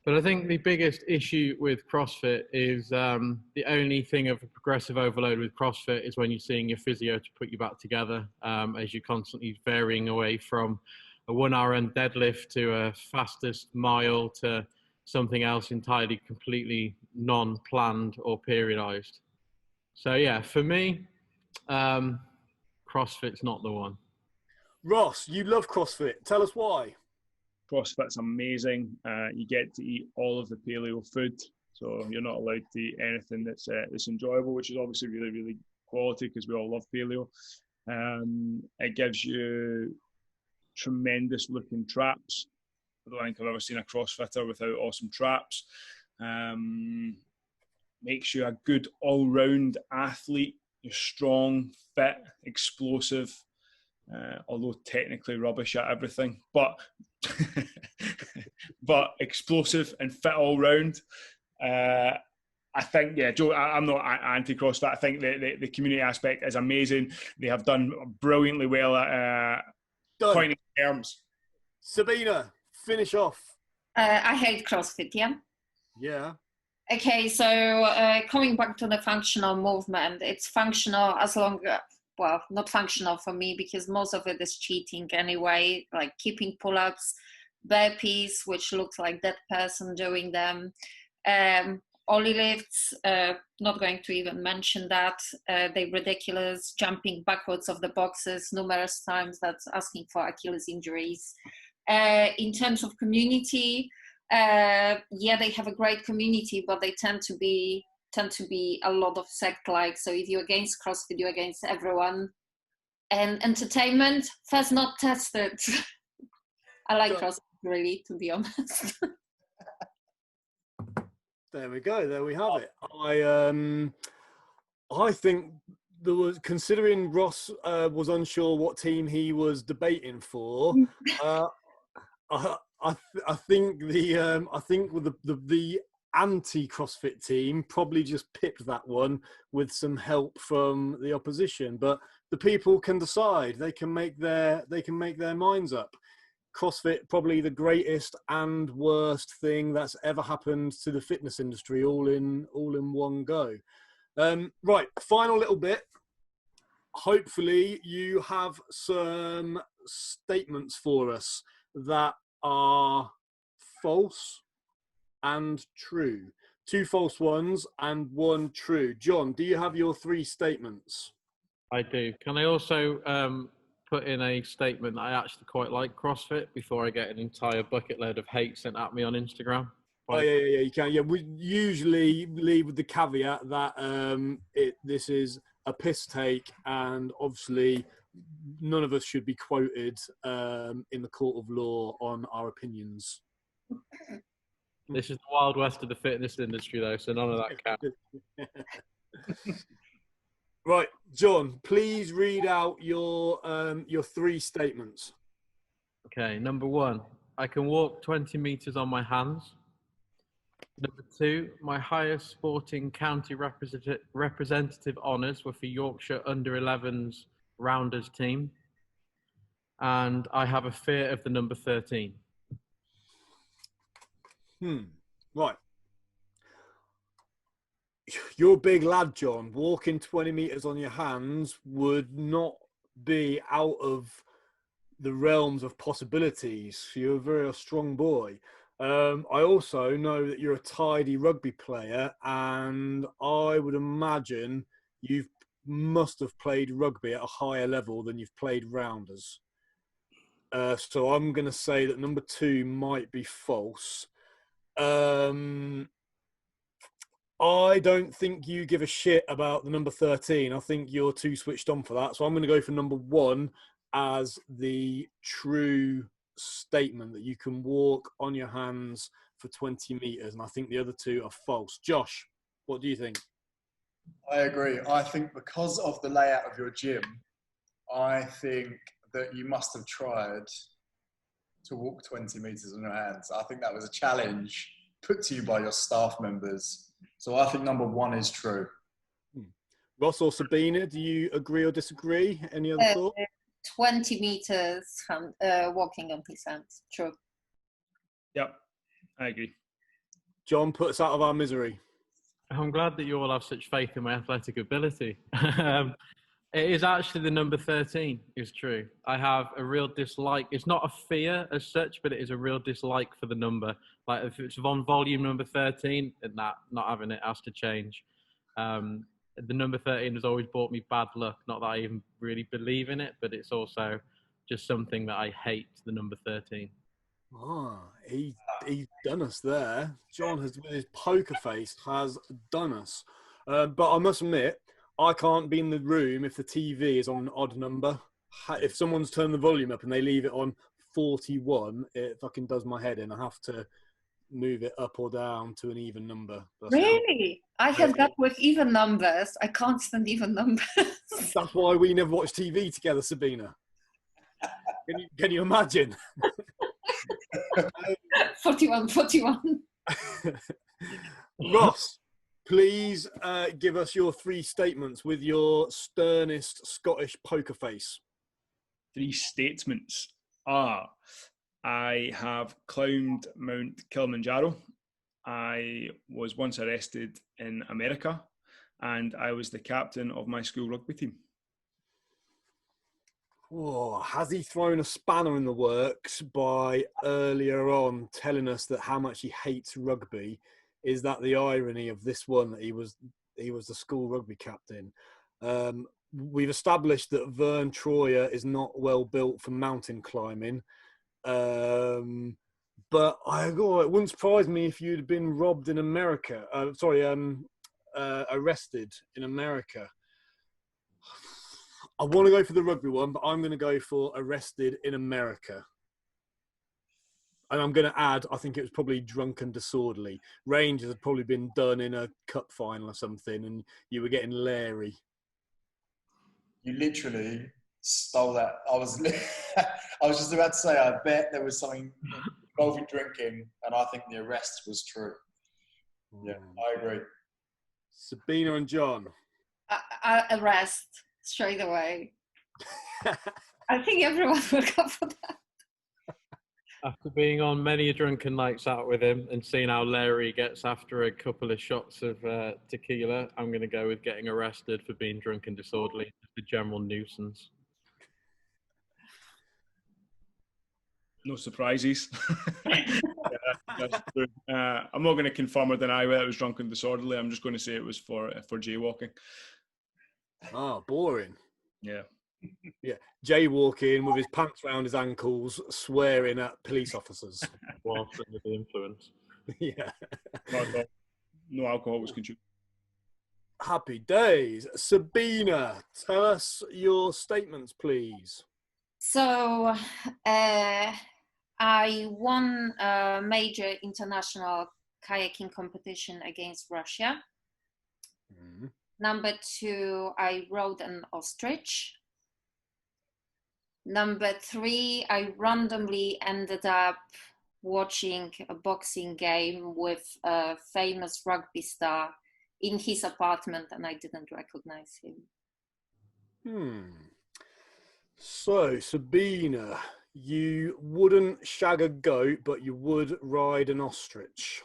But I think the biggest issue with CrossFit is the only thing of a progressive overload with CrossFit is when you're seeing your physio to put you back together, as you're constantly varying away from a 1 hour run deadlift to a fastest mile to something else entirely, completely non-planned or periodized. So yeah, for me, CrossFit's not the one. Ross, you love CrossFit. Tell us why. CrossFit's amazing. You get to eat all of the paleo food, so you're not allowed to eat anything that's enjoyable, which is obviously really, really quality because we all love paleo. It gives you tremendous looking traps. I don't think I've ever seen a CrossFitter without awesome traps. Makes you a good all-round athlete. You're strong, fit, explosive, although technically rubbish at everything, but but explosive and fit all round. I think, yeah, Joe, I'm not anti-CrossFit. I think the community aspect is amazing. They have done brilliantly well at coining terms. Sabina, finish off. I hate CrossFit, yeah? Yeah. Okay, so coming back to the functional movement, it's functional as long as, well, not functional for me because most of it is cheating anyway, like keeping pull-ups, burpees, which looks like that person doing them, ollie lifts, not going to even mention that, they're ridiculous, jumping backwards of the boxes numerous times, that's asking for Achilles injuries. In terms of community, yeah, they have a great community, but they tend to be a lot of sect-like. So if you're against CrossFit, you're against everyone. And entertainment, first not tested. I like CrossFit, really, to be honest. There we go. There we have it. I think there was, considering Ross was unsure what team he was debating for. I think with the anti-CrossFit team probably just picked that one with some help from the opposition, but the people can decide. They can make their minds up. CrossFit probably the greatest and worst thing that's ever happened to the fitness industry, all in one go. Right, final little bit. Hopefully you have some statements for us that are false and true. 2 false ones and 1 true. John, do you have your 3 statements? I do. Can I also put in a statement that I actually quite like CrossFit before I get an entire bucket load of hate sent at me on Instagram? Oh, yeah, you can. Yeah, we usually leave with the caveat that this is a piss take, and obviously none of us should be quoted in the court of law on our opinions. This is the Wild West of the fitness industry, though, so none of that counts. Right, John, please read out your 3 statements. Okay, number 1, I can walk 20 metres on my hands. Number 2, my highest sporting county representative honours were for Yorkshire Under-11s Rounders team. And I have a fear of the number 13. Right. You're a big lad, John. Walking 20 metres on your hands would not be out of the realms of possibilities. You're a very strong boy. I also know that you're a tidy rugby player, and I would imagine you must have played rugby at a higher level than you've played rounders. So I'm going to say that number 2 might be false. I don't think you give a shit about the number 13. I think you're too switched on for that. So I'm going to go for number 1 as the true statement, that you can walk on your hands for 20 metres. And I think the other 2 are false. Josh, what do you think? I agree. I think because of the layout of your gym, I think that you must have tried to walk 20 metres on your hands. I think that was a challenge put to you by your staff members. So I think number 1 is true. Ross or Sabina, do you agree or disagree? Any other thoughts? 20 metres walking on his hands. True. Yep, I agree. John, put us out of our misery. I'm glad that you all have such faith in my athletic ability. It is actually the number 13 is true. I have a real dislike. It's not a fear as such, but it is a real dislike for the number. Like if it's on volume number 13, not having it has to change. The number 13 has always brought me bad luck. Not that I even really believe in it, but it's also just something that I hate, the number 13. He's done us there. John has, with his poker face, has done us. But I must admit, I can't be in the room if the TV is on an odd number. If someone's turned the volume up and they leave it on 41, it fucking does my head in. I have to move it up or down to an even number. Really? I had that with even numbers. I can't stand even numbers. That's why we never watch TV together, Sabina. Can you imagine? 41. Ross, please give us your 3 statements with your sternest Scottish poker face. 3 statements. I have climbed Mount Kilimanjaro. I was once arrested in America, and I was the captain of my school rugby team. Oh, has he thrown a spanner in the works by earlier on telling us that how much he hates rugby? Is that the irony of this one, that he was the school rugby captain? We've established that Vern Troyer is not well built for mountain climbing. But it wouldn't surprise me if you'd been robbed in America. Arrested in America. I want to go for the rugby one, but I'm going to go for arrested in America. And I'm going to add, I think it was probably drunk and disorderly. Rangers had probably been done in a cup final or something, and you were getting leery. You literally stole that. I was just about to say, I bet there was something involving drinking, and I think the arrest was true. Yeah, I agree. Sabina and John. Arrest straight away. I think everyone will go for that. After being on many a drunken nights out with him and seeing how Larry gets after a couple of shots of tequila, I'm going to go with getting arrested for being drunk and disorderly. Just a general nuisance. No surprises. That's true. I'm not going to confirm or deny whether it was drunk and disorderly. I'm just going to say it was for jaywalking. Oh, boring. Yeah. Yeah, jaywalking with his pants round his ankles, swearing at police officers. Whilst under the influence. Yeah. No alcohol was consumed. Happy days. Sabina, tell us your statements, please. So, I won a major international kayaking competition against Russia. Mm. Number 2, I rode an ostrich. Number 3, I randomly ended up watching a boxing game with a famous rugby star in his apartment, and I didn't recognize him. So, Sabina, you wouldn't shag a goat, but you would ride an ostrich.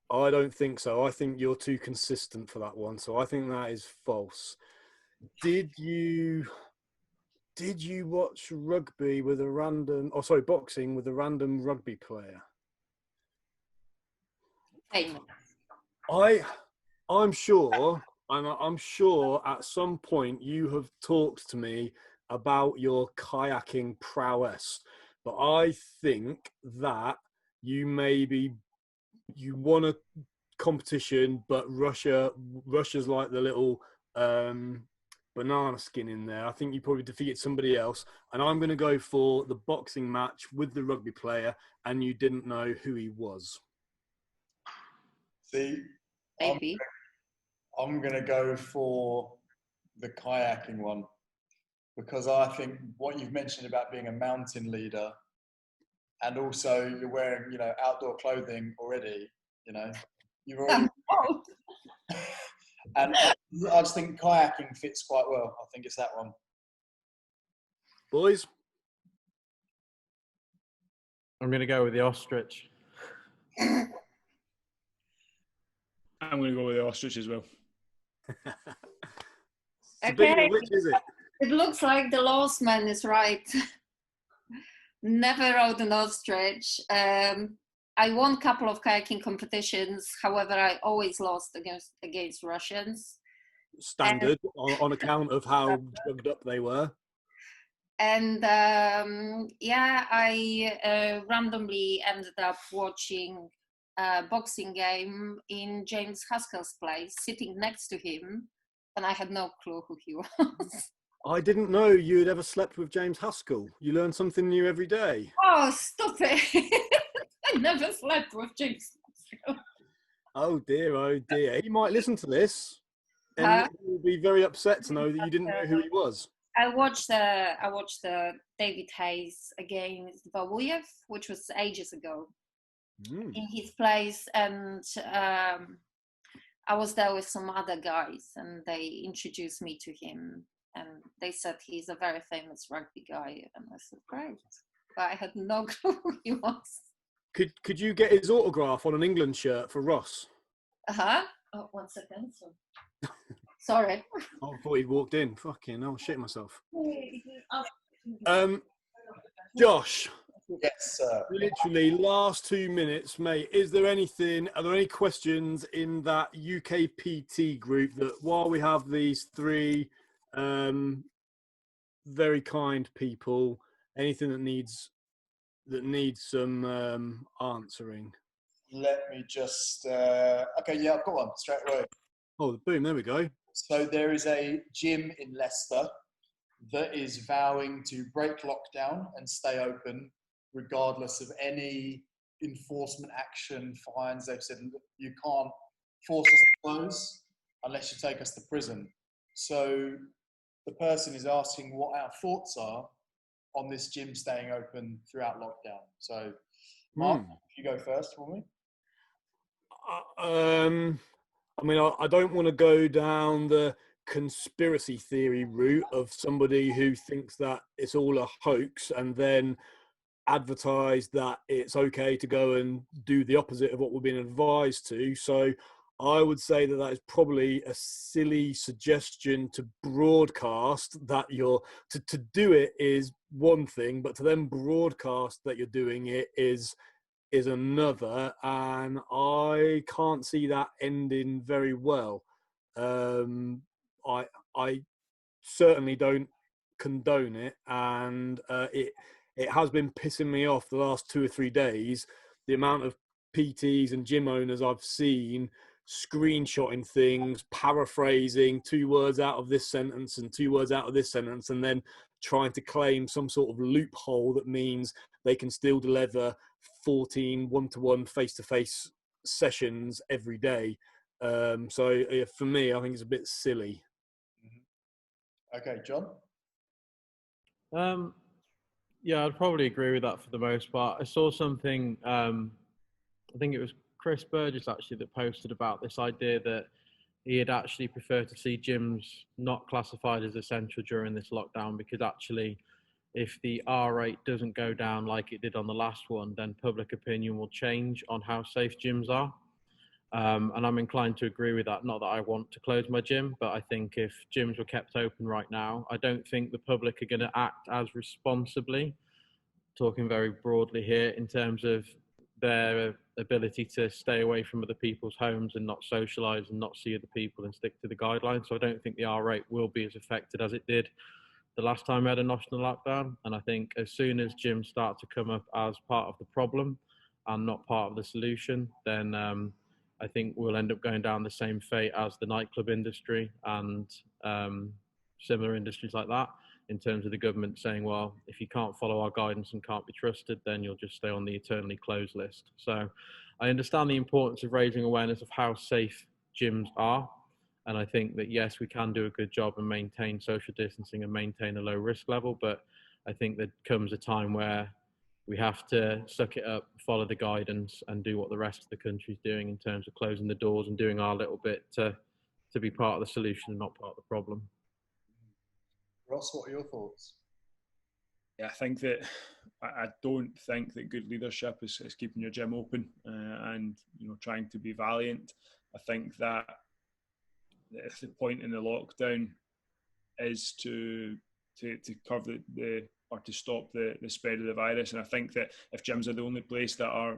I don't think so. I think you're too consistent for that one. So I think that is false. Did you watch rugby with a random, boxing with a random rugby player? I'm sure at some point you have talked to me about your kayaking prowess, but I think that you won a competition, but Russia's like the little banana skin in there. I think you probably defeated somebody else, and I'm going to go for the boxing match with the rugby player, and you didn't know who he was. See, Maybe. I'm going to go for the kayaking one, because I think what you've mentioned about being a mountain leader, and also you're wearing, outdoor clothing already, you've already. And I just think kayaking fits quite well. I think it's that one. Boys? I'm going to go with the ostrich. I'm going to go with the ostrich as well. Sabina, which is it? It looks like the lost man is right. Never rode an ostrich. I won a couple of kayaking competitions. However, I always lost against Russians. Standard, on account of how drugged up they were. And I randomly ended up watching a boxing game in James Haskell's place, sitting next to him, and I had no clue who he was. I didn't know you'd ever slept with James Haskell. You learn something new every day. Oh, stop it. I never slept with James. Oh dear, he might listen to this, and Huh? he'll be very upset to know that you didn't know who he was. I watched the David Hayes against Valuyev, which was ages ago, in his place, and I was there with some other guys, and they introduced me to him, and they said he's a very famous rugby guy, and I said great, but I had no clue who he was. Could you get his autograph on an England shirt for Ross? Oh, 1 second. Sorry. Oh, I thought he'd walked in. Fucking hell, shit myself. Josh. Yes, sir. Literally last 2 minutes, mate. Are there any questions in that UKPT group that while we have these three very kind people, anything that needs some answering? Let me just. Okay, yeah, I've got one straight away. Oh, boom! There we go. So there is a gym in Leicester that is vowing to break lockdown and stay open regardless of any enforcement action, fines. They've said you can't force us to close unless you take us to prison. So the person is asking what our thoughts are on this gym staying open throughout lockdown. So, Mark, if you go first for me. I mean, I don't want to go down the conspiracy theory route of somebody who thinks that it's all a hoax and then advertise that it's okay to go and do the opposite of what we're being advised to. So I would say that is probably a silly suggestion to broadcast that to do it is one thing, but to then broadcast that you're doing it is another, and I can't see that ending very well. I certainly don't condone it, and it has been pissing me off the last 2 or 3 days, the amount of PTs and gym owners I've seen screenshotting things, paraphrasing 2 words out of this sentence and 2 words out of this sentence, and then trying to claim some sort of loophole that means they can still deliver 14 one-to-one face-to-face sessions every day. So for me, I think it's a bit silly. Okay, John? Yeah, I'd probably agree with that for the most part. I saw something, I think it was Chris Burgess actually that posted about this idea that he'd actually prefer to see gyms not classified as essential during this lockdown, because actually if the R rate doesn't go down like it did on the last one, then public opinion will change on how safe gyms are. And I'm inclined to agree with that. Not that I want to close my gym, but I think if gyms were kept open right now, I don't think the public are going to act as responsibly, talking very broadly here, in terms of their ability to stay away from other people's homes and not socialise and not see other people and stick to the guidelines. So I don't think the R rate will be as affected as it did the last time we had a national lockdown. And I think as soon as gyms start to come up as part of the problem and not part of the solution, then I think we'll end up going down the same fate as the nightclub industry and similar industries like that, in terms of the government saying, well, if you can't follow our guidance and can't be trusted, then you'll just stay on the eternally closed list. So I understand the importance of raising awareness of how safe gyms are. And I think that, yes, we can do a good job and maintain social distancing and maintain a low risk level. But I think there comes a time where we have to suck it up, follow the guidance, and do what the rest of the country's doing in terms of closing the doors and doing our little bit to be part of the solution and not part of the problem. Ross, what are your thoughts? Yeah, I don't think that good leadership is keeping your gym open and trying to be valiant. I think that the point in the lockdown is to curb or to stop the spread of the virus. And I think that if gyms are the only place that are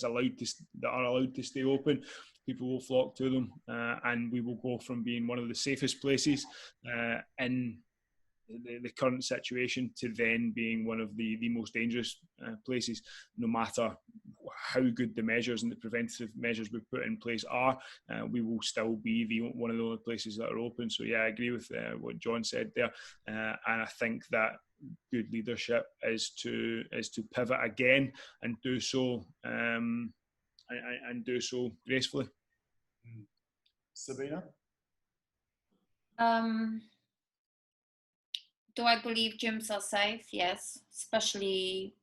allowed to stay open, people will flock to them, and we will go from being one of the safest places in the current situation to then being one of the most dangerous places, no matter how good the measures and the preventative measures we put in place are, we will still be one of the only places that are open. So yeah, I agree with what John said there, and I think that good leadership is to pivot again and do so gracefully. Sabina? Do I believe gyms are safe? Yes, especially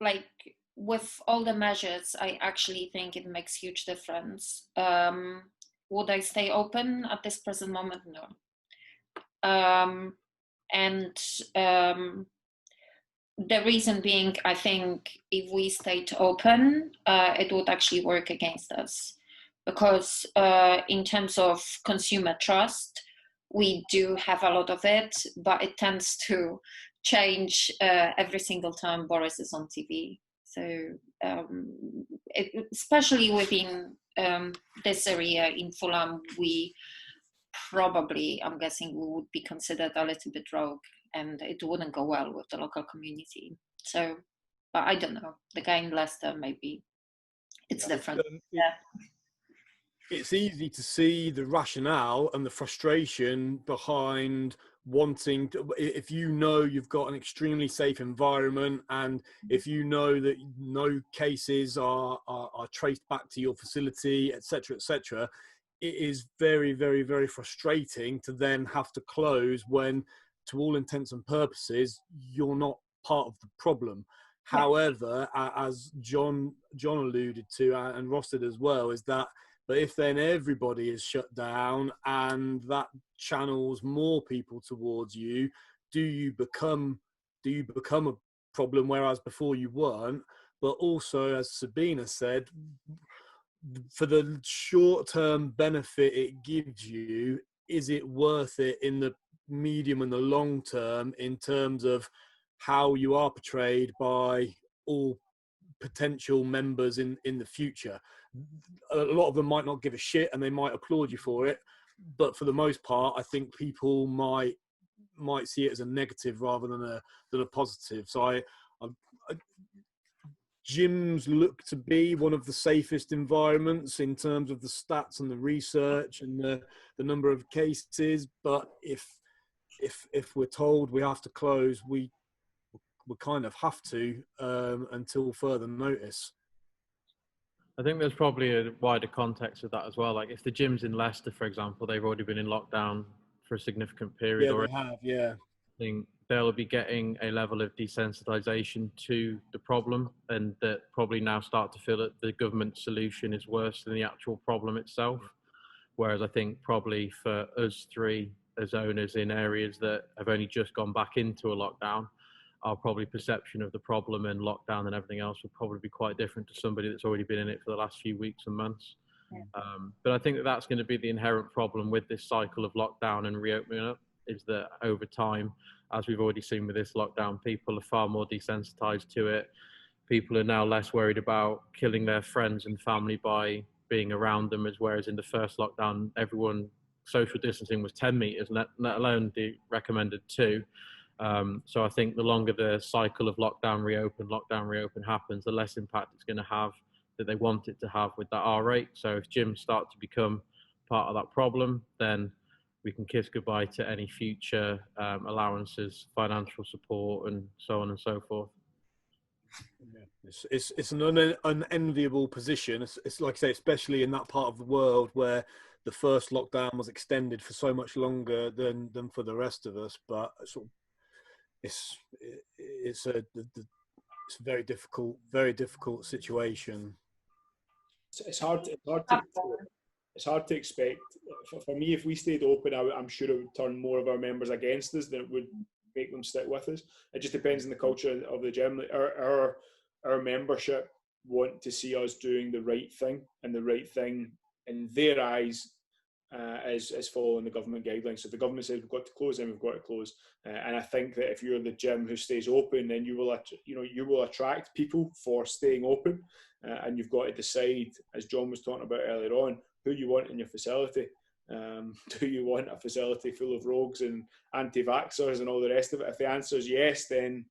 like with all the measures, I actually think it makes huge difference. Would I stay open at this present moment? No. The reason being, I think if we stayed open, it would actually work against us, because in terms of consumer trust, we do have a lot of it, but it tends to change every single time Boris is on TV. So especially within this area in Fulham, we probably, I'm guessing, we would be considered a little bit rogue, and it wouldn't go well with the local community. So, but I don't know. The guy in Leicester, maybe it's different. It's easy to see the rationale and the frustration behind wanting to, if you know you've got an extremely safe environment, and if you know that no cases are traced back to your facility, etc., etc., it is very, very, very frustrating to then have to close when, to all intents and purposes, you're not part of the problem. Yeah. However, as John alluded to, and Ross did as well, is that, but if then everybody is shut down and that channels more people towards you, do you become a problem, whereas before you weren't? But also, as Sabina said, for the short-term benefit it gives you, is it worth it in the medium and the long term, in terms of how you are portrayed by all potential members in the future? A lot of them might not give a shit and they might applaud you for it, but for the most part, I think people might see it as a negative rather than a positive. So gyms look to be one of the safest environments in terms of the stats and the research and the number of cases. But if we're told we have to close, we kind of have to until further notice. I think there's probably a wider context of that as well. Like if the gyms in Leicester, for example, they've already been in lockdown for a significant period already. They have, yeah. I think they'll be getting a level of desensitization to the problem, and that probably now start to feel that the government solution is worse than the actual problem itself. Whereas I think probably for us three as owners in areas that have only just gone back into a lockdown, our probably perception of the problem and lockdown and everything else will probably be quite different to somebody that's already been in it for the last few weeks and months. Yeah. But I think that that's going to be the inherent problem with this cycle of lockdown and reopening up, is that over time, as we've already seen with this lockdown, people are far more desensitized to it. People are now less worried about killing their friends and family by being around them, whereas in the first lockdown, everyone social distancing was 10 meters, let alone the recommended 2. So I think the longer the cycle of lockdown, reopen happens, the less impact it's going to have that they want it to have with that R rate. So if gyms start to become part of that problem, then we can kiss goodbye to any future allowances, financial support, and so on and so forth. Yeah. It's an unenviable position. It's like I say, especially in that part of the world where the first lockdown was extended for so much longer than for the rest of us. But it's a very difficult situation. It's hard to expect. For me, if we stayed open, I'm sure it would turn more of our members against us than it would make them stick with us. It just depends on the culture of the gym. Our membership want to see us doing the right thing, and the right thing in their eyes is following the government guidelines. So if the government says we've got to close, then we've got to close. And I think that if you're the gym who stays open, then you will attract people for staying open. And you've got to decide, as John was talking about earlier on, who you want in your facility. Do you want a facility full of rogues and anti-vaxxers and all the rest of it? If the answer is yes, then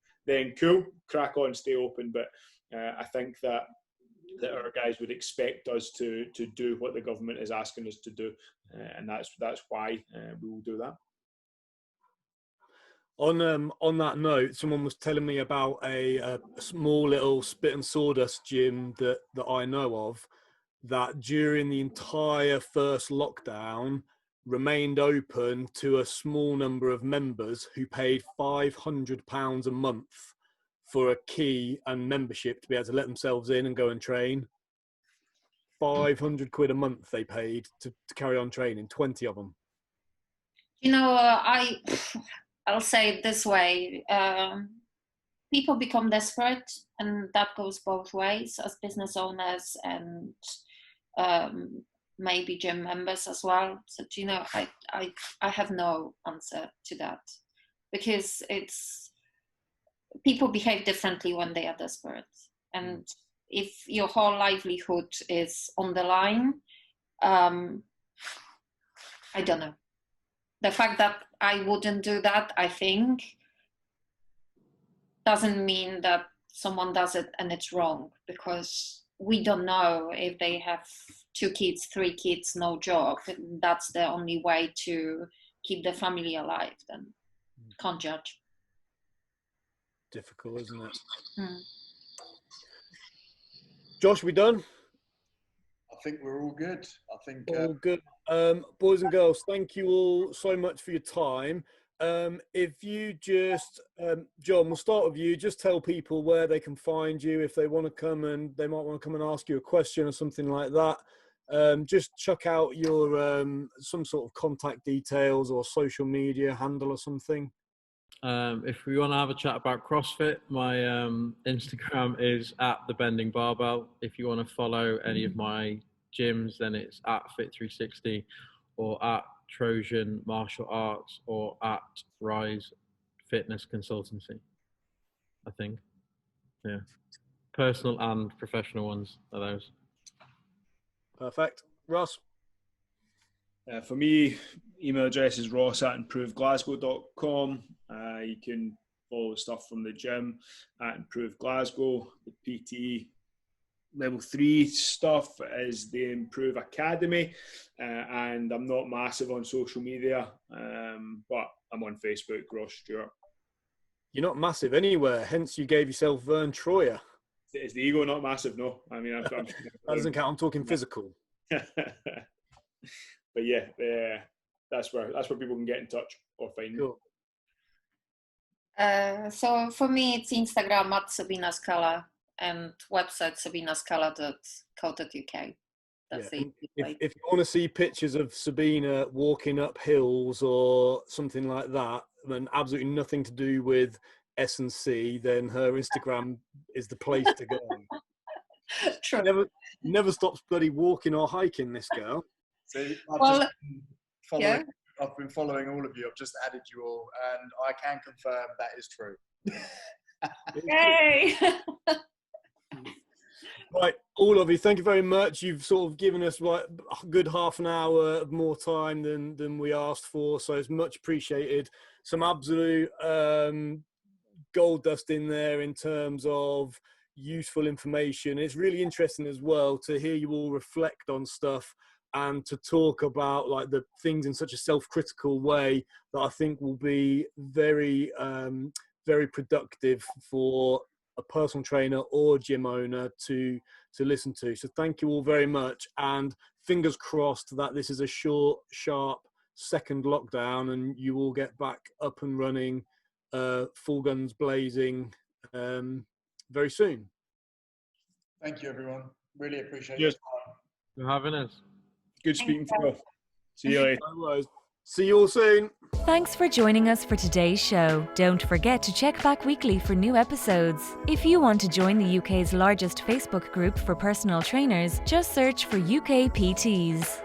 cool, crack on, stay open. But I think that our guys would expect us to do what the government is asking us to do, and that's why we will do that. On that note, someone was telling me about a small little spit and sawdust gym that I know of, that during the entire first lockdown remained open to a small number of members who paid £500 a month for a key and membership to be able to let themselves in and go and train. 500 quid a month they paid to carry on training, 20 of them. You know, I'll say it this way. People become desperate, and that goes both ways, as business owners and maybe gym members as well. So, you know, I have no answer to that, because people behave differently when they are desperate. And if your whole livelihood is on the line, I don't know. The fact that I wouldn't do that, I think, doesn't mean that someone does it and it's wrong, because we don't know if they have 2 kids, 3 kids, no job. That's the only way to keep the family alive. Then can't judge. Difficult, isn't it? Josh, we done? I think we're all good. I think all good. Boys and girls, thank you all so much for your time. If you just, John, we'll start with you. Just tell people where they can find you if they want to come, and they might want to come and ask you a question or something like that. Just chuck out your some sort of contact details or social media handle or something. If we want to have a chat about CrossFit, my Instagram is @thebendingbarbell. If you want to follow any of my gyms, then it's @Fit360 or @Trojan Martial Arts or @Rise Fitness Consultancy, I think. Yeah. Personal and professional ones are those. Perfect. Ross? For me, email address is ross@improveglasgow.com. You can follow stuff from the gym @Improve Glasgow. The PT level 3 stuff is the Improve Academy, and I'm not massive on social media, but I'm on Facebook, Ross Stewart. You're not massive anywhere, hence you gave yourself Vern Troyer. Is the ego not massive? No, I mean, that doesn't count. I'm talking physical. But yeah, that's where people can get in touch or find me. Cool. So for me, it's Instagram @Sabina Scala and website sabinascala.co.uk. That's the if you want to see pictures of Sabina walking up hills or something like that, and absolutely nothing to do with S&C, then her Instagram is the place to go. True. Never stops bloody walking or hiking, this girl. See, I've been following all of you. I've just added you all, and I can confirm that is true. Yay! Right, all of you, thank you very much. You've sort of given us a good half an hour more time than we asked for, so it's much appreciated. Some absolute gold dust in there in terms of useful information. It's really interesting as well to hear you all reflect on stuff and to talk about like the things in such a self-critical way that I think will be very, very productive for a personal trainer or gym owner to listen to. So thank you all very much, and fingers crossed that this is a short, sharp second lockdown and you all get back up and running, full guns blazing very soon. Thank you, everyone. Really appreciate your time. For having us. Good speaking to you. See you later. See you all soon. Thanks for joining us for today's show. Don't forget to check back weekly for new episodes. If you want to join the UK's largest Facebook group for personal trainers, just search for UK PTs.